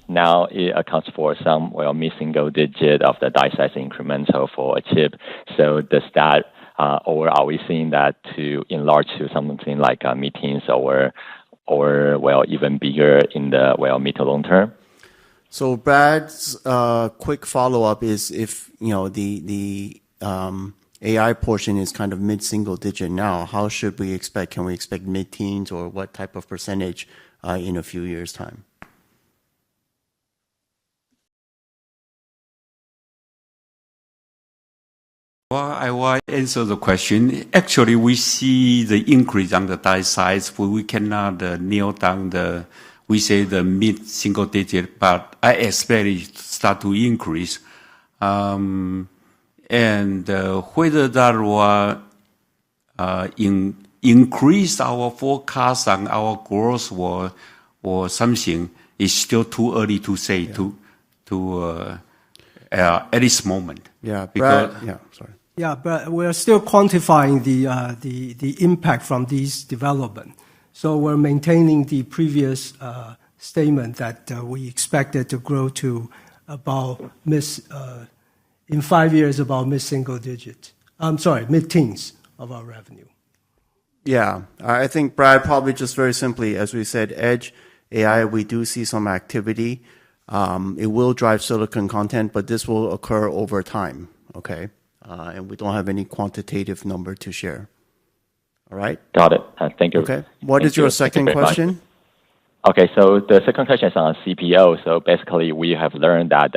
now it accounts for some, mid-single digit of the die size incremental for a chip. So does that or are we seeing that to enlarge to something like meetings or even bigger in the mid to long term? So Brad's quick follow-up is if the AI portion is kind of mid-single digit now, how should we expect? Can we expect mid-teens or what type of percentage in a few years' time? Well, I will answer the question. Actually, we see the increase on the die size, but we cannot nail down we say the mid-single digit, but I expect it to start to increase. And whether that will increase our forecast and our growth or something is still too early to say at this moment. Yeah, because Brad, sorry. Yeah, but we're still quantifying the impact from these development. So we're maintaining the previous statement that we expected to grow to about in 5 years about mid-single digit. Mid-teens of our revenue. Yeah, I think Brad probably just very simply, as we said, Edge AI, we do see some activity. It will drive silicon content, but this will occur over time. Okay. And we don't have any quantitative number to share. All right? Got it. Thank you. Okay. What is your second question? Okay, so the second question is on CPO. So basically, we have learned that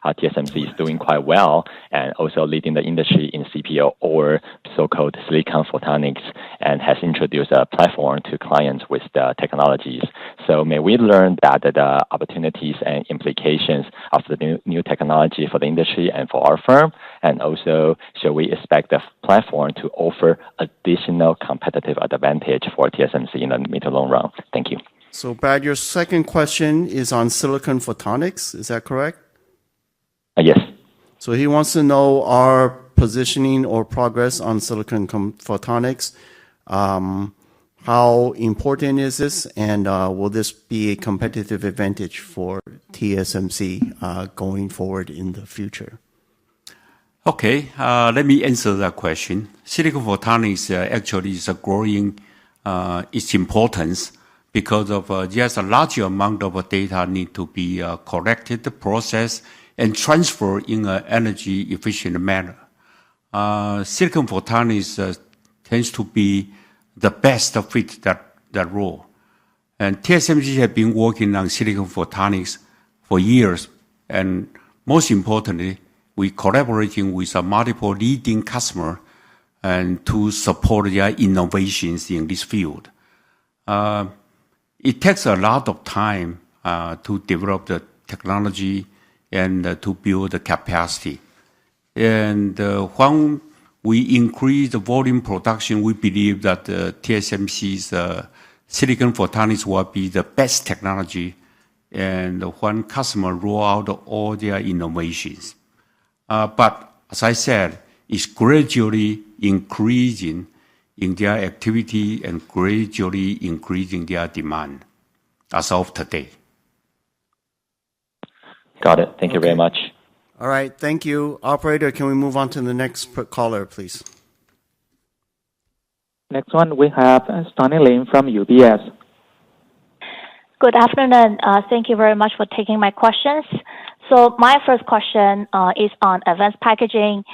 TSMC is doing quite well and also leading the industry in CPO or so-called silicon photonics and has introduced a platform to clients with the technologies. So may we learn that the opportunities and implications of the new technology for the industry and for our firm? And also, should we expect the platform to offer additional competitive advantage for TSMC in the mid to long run? Thank you. So, Brad, your second question is on silicon photonics. Is that correct? Yes. So he wants to know our positioning or progress on silicon photonics. How important is this? And will this be a competitive advantage for TSMC going forward in the future? Okay, let me answer that question. Silicon photonics actually is growing its importance because of just a large amount of data need to be collected, processed, and transferred in an energy-efficient manner. Silicon photonics tends to be the best fit that role. And TSMC has been working on silicon photonics for years. And most importantly, we collaborating with multiple leading customers and to support their innovations in this field. It takes a lot of time to develop the technology and to build the capacity. And when we increase the volume production, we believe that TSMC's silicon photonics will be the best technology and when customers roll out all their innovations. But as I said, it's gradually increasing in their activity and gradually increasing their demand as of today. Got it. Thank you very much. All right. Thank you. Operator, can we move on to the next caller, please? Next one, we have Sunny Lin from UBS. Good afternoon. Thank you very much for taking my questions. So my first question is on advanced packaging.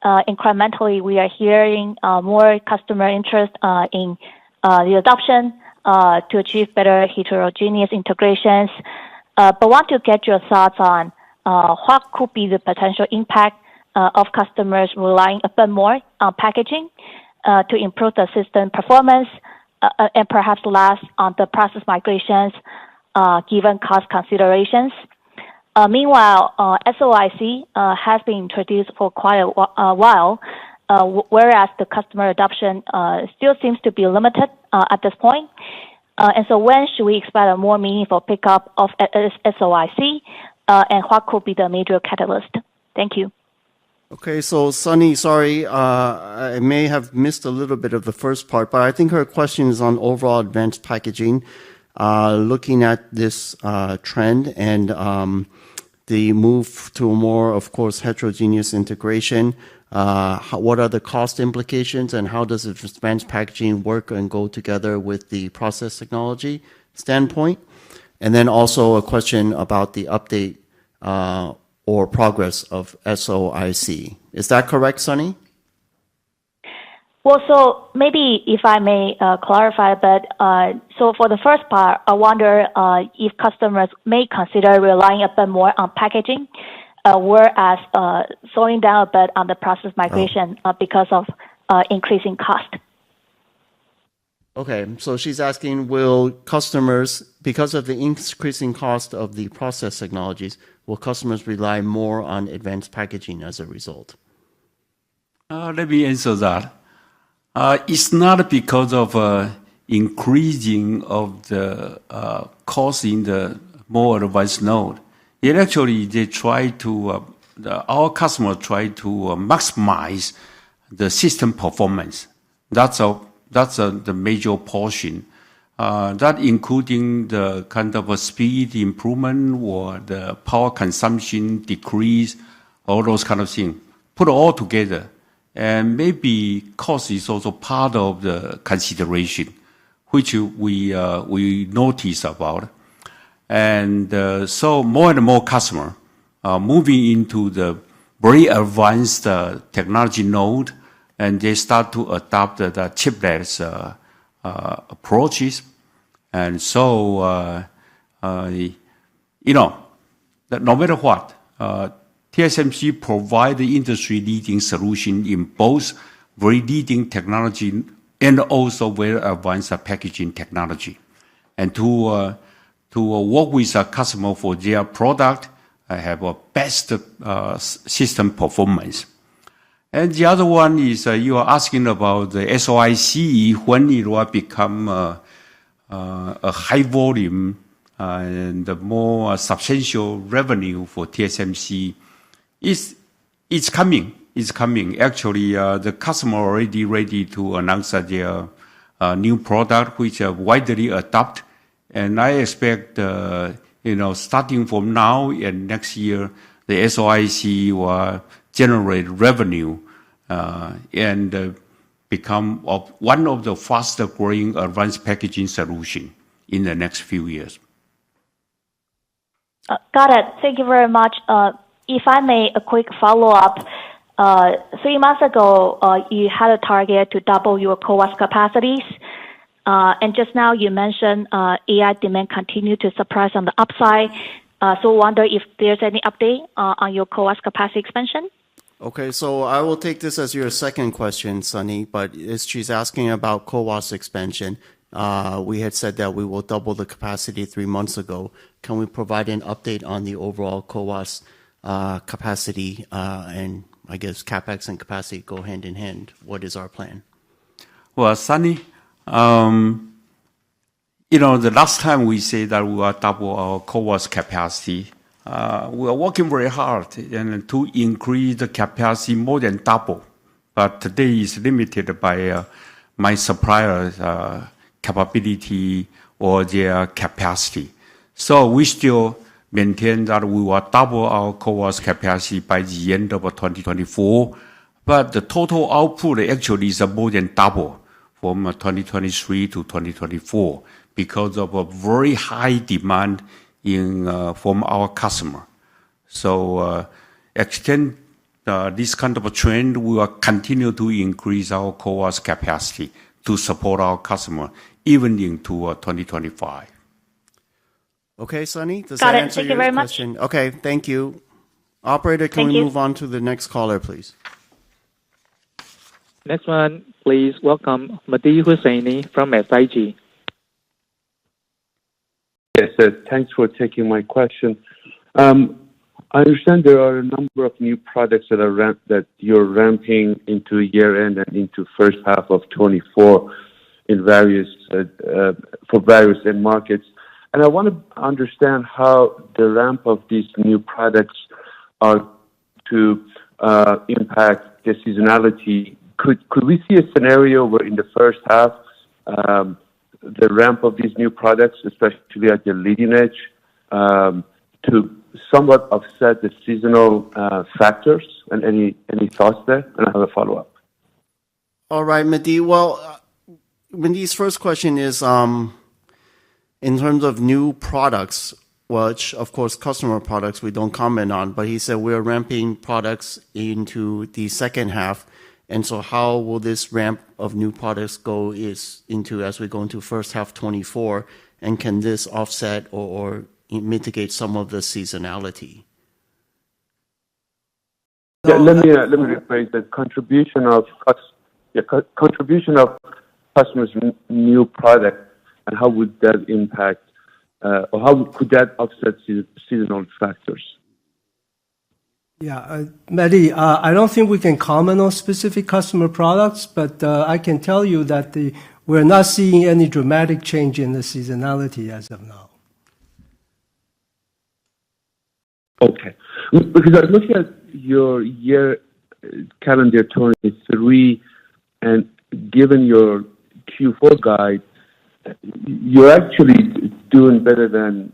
Incrementally, we are hearing more customer interest in the adoption to achieve better heterogeneous integrations. But want to get your thoughts on what could be the potential impact of customers relying a bit more on packaging to improve the system performance and perhaps less on the process migrations given cost considerations. Meanwhile, SOIC has been introduced for quite a while, whereas the customer adoption still seems to be limited at this point. And so when should we expect a more meaningful pickup of SOIC, and what could be the major catalyst? Thank you. Okay, so Sunny, sorry, I may have missed a little bit of the first part, but I think her question is on overall advanced packaging, looking at this trend and the move to a more, of course, heterogeneous integration? What are the cost implications, and how does advanced packaging work and go together with the process technology standpoint? And then also a question about the update or progress of SOIC. Is that correct, Sunny? Well, so maybe if I may clarify, but so for the first part, I wonder if customers may consider relying a bit more on packaging, whereas slowing down a bit on the process migration because of increasing cost. Okay, so she's asking, will customers, because of the increasing cost of the process technologies, will customers rely more on advanced packaging as a result? Let me answer that. It's not because of increasing of the cost in the more advanced node. It actually, they try to, our customers try to maximize the system performance. That's the major portion. That including the kind of a speed improvement or the power consumption decrease, all those kind of things. Put all together. And maybe cost is also part of the consideration, which we notice about. And so more and more customers are moving into the very advanced technology node, and they start to adopt the chipless approaches. And so, you know, that no matter what, TSMC provide the industry-leading solution in both very leading technology and also very advanced packaging technology. And to work with a customer for their product, have a best system performance. And the other one is you are asking about the SOIC, when it will become a high volume and more substantial revenue for TSMC. It's coming. It's coming. Actually, the customer already ready to announce their new product, which are widely adopted. And I expect, you know, starting from now and next year, the SOIC will generate revenue and become one of the faster growing advanced packaging solution in the next few years. Got it. Thank you very much. If I may, a quick follow-up. 3 months ago, you had a target to double your CoWoS capacities. And just now you mentioned AI demand continue to suppress on the upside. So wonder if there's any update on your CoWoS capacity expansion? Okay, so I will take this as your second question, Sunny, but she's asking about CoWoS expansion. We had said that we will double the capacity 3 months ago. Can we provide an update on the overall CoWoS capacity, and I guess CapEx and capacity go hand in hand? What is our plan? Well, Sunny, you know, the last time we said that we will double our CoWoS capacity, we are working very hard and to increase the capacity more than double. But today is limited by my supplier's capability or their capacity. So we still maintain that we will double our CoWoS capacity by the end of 2024. But the total output actually is more than double from 2023 to 2024 because of a very high demand from our customer. So extend this kind of a trend, we will continue to increase our CoWoS capacity to support our customer even into 2025. Okay, Sunny, does Got that it. answer Thank you your very question? much. Okay, thank you. Operator, can we move on to the next caller, please? Next one, please welcome Mehdi Husseini from SIG. Yes, thanks for taking my question. I understand there are a number of new products that you're ramping into year-end and into first half of 24 in various for various end markets. And I want to understand how the ramp of these new products are to impact the seasonality. Could we see a scenario where in the first half, the ramp of these new products, especially at the leading edge, to somewhat offset the seasonal factors? And any thoughts there? And I have a follow-up. All right, Mehdi. Well, Mehdi's first question is in terms of new products, which, of course, customer products we don't comment on, but he said we're ramping products into the second half. And so how will this ramp of new products go as we go into first half 24? And can this offset or mitigate some of the seasonality? Yeah, let me rephrase that. Contribution of customers' new product, and how would that impact, or how could that offset seasonal factors? Yeah, Mehdi, I don't think we can comment on specific customer products, but I can tell you that we're not seeing any dramatic change in the seasonality as of now. Okay. Because I was looking at your calendar 23, and given your Q4 guide, you're actually doing better than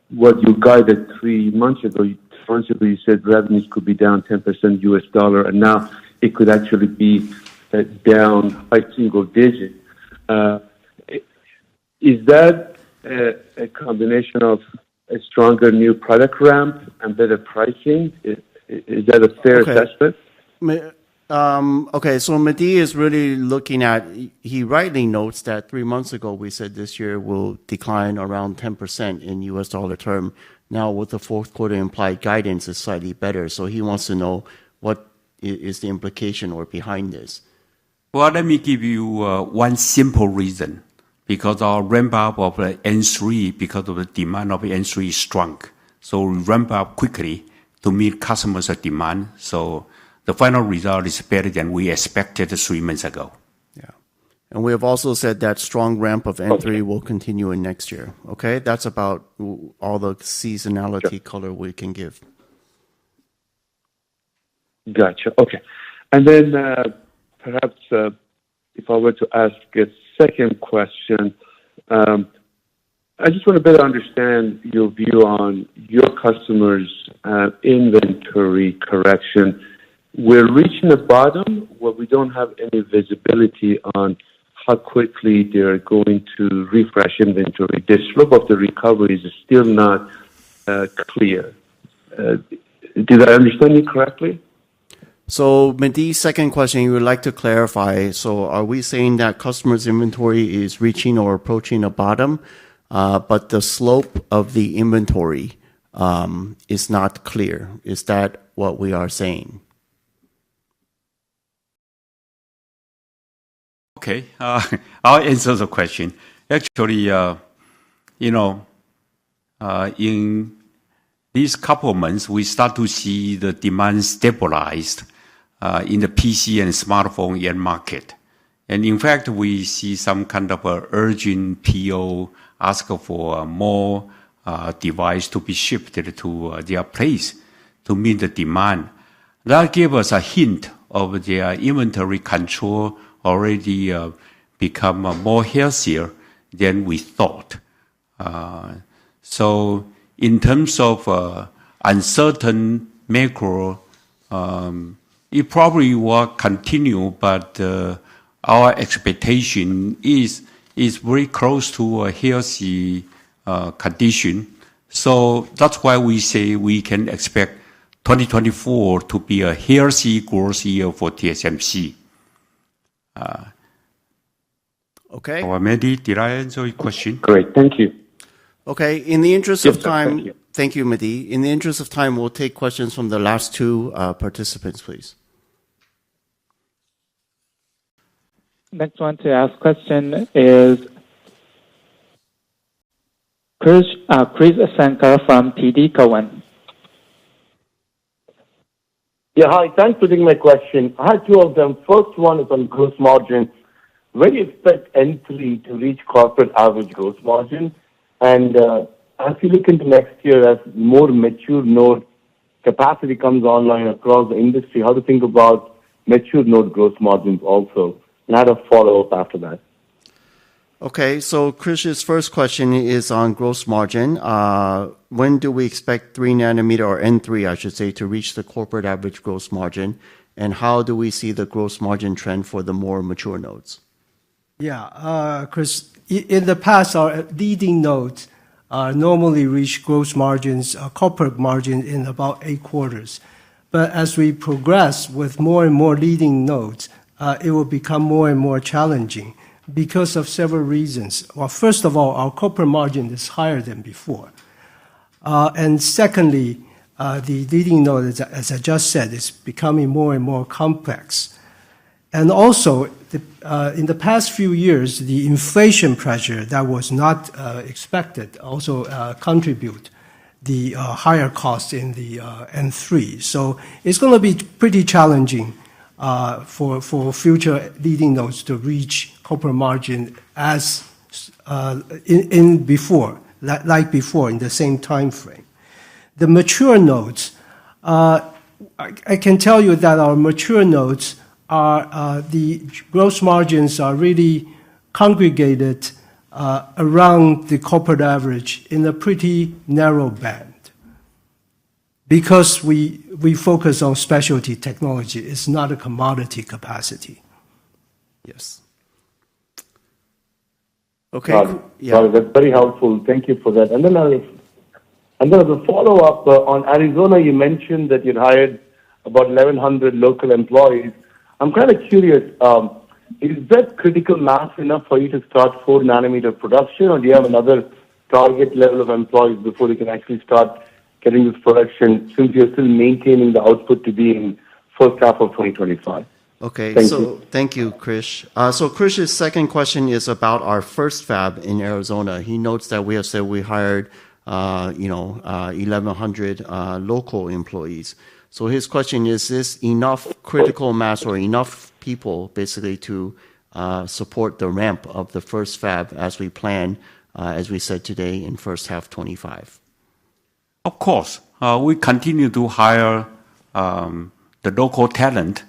what you guided 3 months ago. 3 months ago, you said revenues could be down 10% US dollar, and now it could actually be down by single digit. Is that a combination of a stronger new product ramp and better pricing? Is that a fair assessment? Okay, so Mehdi is really looking at, he rightly notes that 3 months ago we said this year will decline around 10% in US dollar term. Now with the fourth quarter implied guidance is slightly better. So he wants to know what is the implication or behind this. Well, let me give you one simple reason. Because our ramp up of N3, because of the demand of N3 is strong. So we ramp up quickly to meet customers' demand. So the final result is better than we expected 3 months ago. Yeah. And we have also said that strong ramp of N3 will continue in next year. Okay? That's about all the seasonality color we can give. Gotcha. Okay. And then perhaps if I were to ask a second question, I just want to better understand your view on your customers' inventory correction. We're reaching a bottom where we don't have any visibility on how quickly they're going to refresh inventory. The slope of the recovery is still not clear. Did I understand you correctly? So Mehdi's second question, you would like to clarify. So are we saying that customers' inventory is reaching or approaching a bottom, but the slope of the inventory is not clear? Is that what we are saying? Okay, I'll answer the question. Actually, in these couple of months, we start to see the demand stabilized in the PC and smartphone end market. And in fact, we see some kind of a urgent PO ask for more device to be shifted to their place to meet the demand. That gave us a hint of their inventory control already become more healthier than we thought. So in terms of uncertain macro, it probably will continue, but our expectation is very close to a healthy condition. So that's why we say we can expect 2024 to be a healthy growth year for TSMC. Okay. Mehdi, did I answer your question? Great, thank you. Okay, in the interest of time, thank you, Mehdi. In the interest of time, we'll take questions from the last two participants, please. Next one to ask question is Chris Sankar from TD Cowen. Yeah, hi. Thanks for taking my question. I had two of them. First one is on gross margin. Where do you expect N3 to reach corporate average gross margin? And as you look into next year, as more mature node capacity comes online across the industry, how to think about mature node gross margins also? And I had a follow-up after that. Okay, so Krish's first question is on gross margin. When do we expect 3 nanometer or N3, I should say, to reach the corporate average gross margin? And how do we see the gross margin trend for the more mature nodes? Yeah, Chris, in the past, our leading nodes normally reach gross margins, corporate margin in about 8 quarters. But as we progress with more and more leading nodes, it will become more and more challenging because of several reasons. Well, first of all, our corporate margin is higher than before. And secondly, the leading node, as I just said, is becoming more and more complex. And also, in the past few years, the inflation pressure that was not expected also contribute the higher cost in the N3. So it's going to be pretty challenging for future leading nodes to reach corporate margin as before, like before in the same time frame. The mature nodes, I can tell you that our mature nodes are the gross margins are really congregated around the corporate average in a pretty narrow band. Because we focus on specialty technology, it's not a commodity capacity. Yes. Okay. Yeah. That's very helpful. Thank you for that. And then as a follow-up, on Arizona, you mentioned that you'd hired about 1,100 local employees. I'm kind of curious, is that critical mass enough for you to start 4 nanometer production, or do you have another target level of employees before you can actually start getting this production, since you're still maintaining the output to be in first half of 2025? Okay, thank you, Krish. So Krish's second question is about our first fab in Arizona. He notes that we have said we hired, 1,100 local employees. So his question is this enough critical mass or enough people basically to support the ramp of the first fab as we plan, as we said today, in first half 25? Of course, we continue to hire the local talent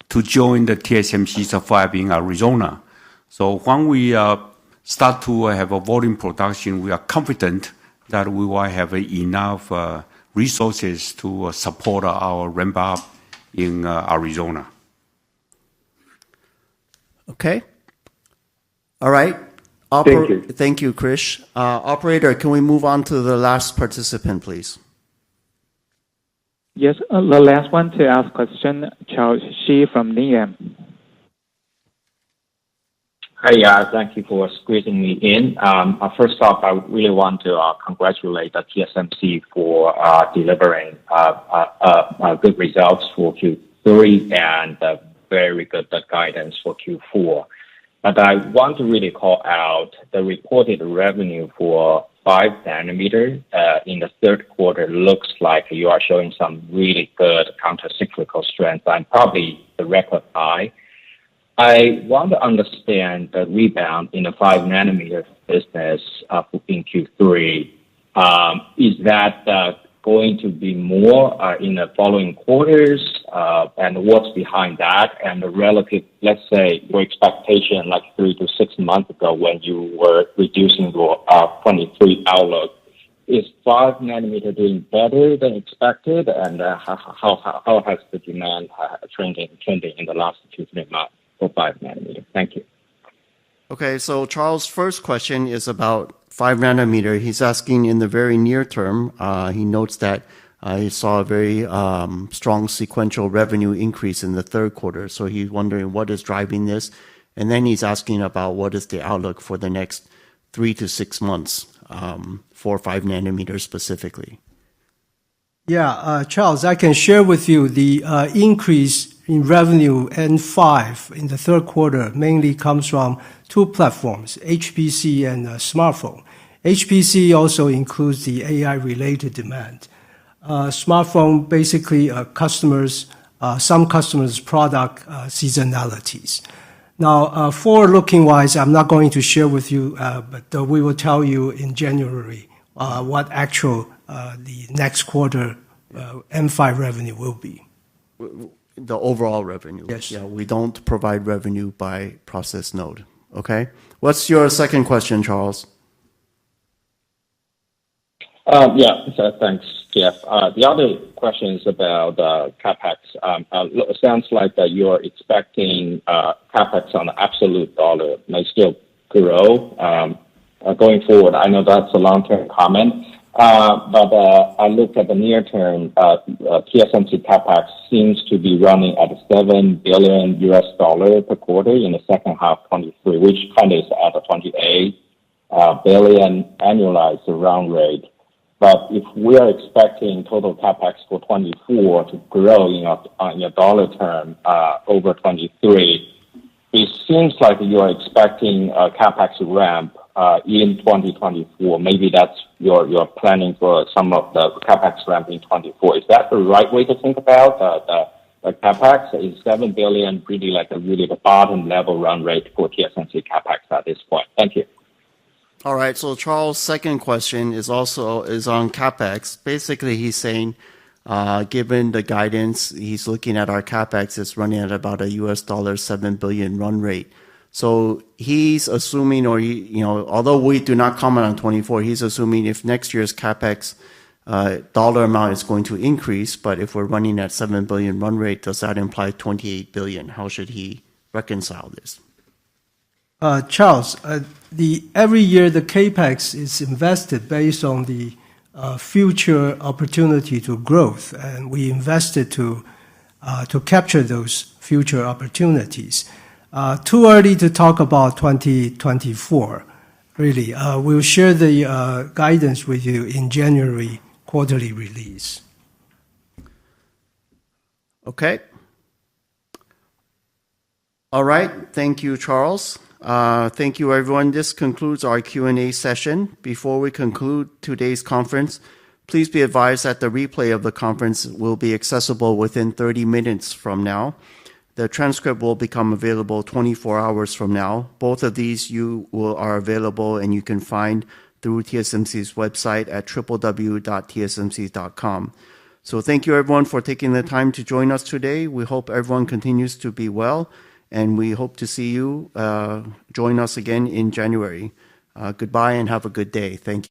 to join the TSMC's fab in Arizona. So when we start to have a volume production, we are confident that we will have enough resources to support our ramp up in Arizona. Okay. All right. Thank you, Krish. Operator, can we move on to the last participant, please? Yes, the last one to ask question, Charles Shi from Liam. Hi, thank you for squeezing me in. First off, I really want to congratulate the TSMC for delivering good results for Q3 and very good guidance for Q4. But I want to really call out the reported revenue for 5 nanometer in the third quarter. Looks like you are showing some really good counter-cyclical strength and probably the record high. I want to understand the rebound in the 5 nanometer business in Q3. Is that going to be more in the following quarters? And what's behind that? And the relative, let's say, your expectation like 3 to 6 months ago when you were reducing your 23 outlook, is 5 nanometer doing better than expected? And how has the demand trending in the last 2-3 months for 5 nanometer? Thank you. Okay, so Charles' first question is about 5 nanometer. He's asking in the very near term, he notes that he saw a very strong sequential revenue increase in the third quarter. So he's wondering what is driving this. And then he's asking about what is the outlook for the next 3 to 6 months for 5 nanometer specifically. Yeah, Charles, I can share with you the increase in revenue N5 in the third quarter mainly comes from 2 platforms, HPC and smartphone. HPC also includes the AI-related demand. Smartphone, basically some customers' product seasonalities. Now, forward-looking wise, I'm not going to share with you, but we will tell you in January what actual the next quarter M5 revenue will be. The overall revenue. Yes. Yeah, we don't provide revenue by process node. Okay? What's your second question, Charles? So thanks, Jeff. The other question is about CapEx. It sounds like you're expecting CapEx on the absolute dollar may still grow going forward. I know that's a long-term comment, but I look at the near term. TSMC CapEx seems to be running at $7 billion per quarter in the second half 23, which kind of is at a $28 billion annualized run rate. But if we are expecting total CapEx for 24 to grow in a dollar term over 23, it seems like you are expecting a CapEx ramp in 2024. Maybe that's you're planning for some of the CapEx ramp in 24. Is that the right way to think about the CapEx? Is $7 billion really like really the bottom level run rate for TSMC CapEx at this point? Thank you. All right, so Charles' second question is on CapEx. Basically, he's saying, given the guidance, he's looking at our CapEx is running at about a $7 billion run rate. So he's assuming, although we do not comment on 24, he's assuming if next year's CapEx dollar amount is going to increase, but if we're running at $7 billion run rate, does that imply $28 billion? How should he reconcile this? Charles, every year the capex is invested based on the future opportunity to growth, and we invested to capture those future opportunities. Too early to talk about 2024. Really, we'll share the guidance with you in January quarterly release. Okay. All right. Thank you, Charles. Thank you, everyone. This concludes our Q&A session. Before we conclude today's conference, please be advised that the replay of the conference will be accessible within 30 minutes from now. The transcript will become available 24 hours from now. Both of these are available and you can find through TSMC's website at www.tsmc.com. So thank you, everyone, for taking the time to join us today. We hope everyone continues to be well. And we hope to see you join us again in January. Goodbye and have a good day. Thank you.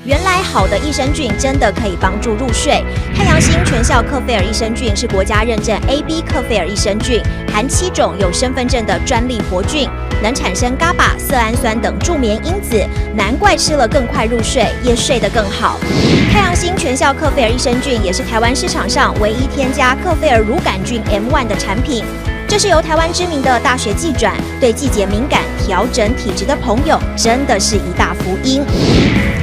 原来好的益生菌真的可以帮助入睡。太阳星全效克菲尔益生菌是国家认证 AB 克菲尔益生菌，含7种有身份证的专利活菌，能产生伽巴、色氨酸等助眠因子，难怪吃了更快入睡，也睡得更好。太阳星全效克菲尔益生菌也是台湾市场上唯一添加克菲尔乳杆菌 M1 的产品。这是由台湾知名的大学季转，对季节敏感、调整体质的朋友真的是一大福音。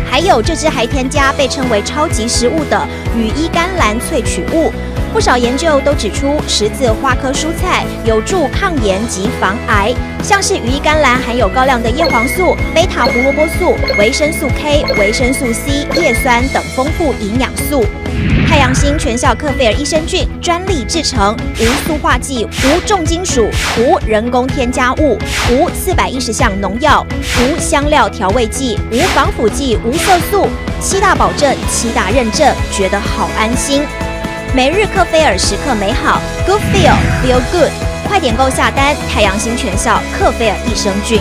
还有这支还添加被称为超级食物的羽衣甘蓝萃取物，不少研究都指出十字花科蔬菜有助抗炎及防癌，像是羽衣甘蓝含有高量的叶黄素、贝塔胡萝卜素、维生素 K、维生素 C、叶酸等丰富营养素。太阳星全效克菲尔益生菌专利制成，无塑化剂、无重金属、无人工添加物、无410项农药、无香料调味剂、无防腐剂、无色素，7大保证、7大认证，觉得好安心。每日克菲尔时刻美好 ，Good Feel Feel Good， 快点购下单！太阳星全效克菲尔益生菌。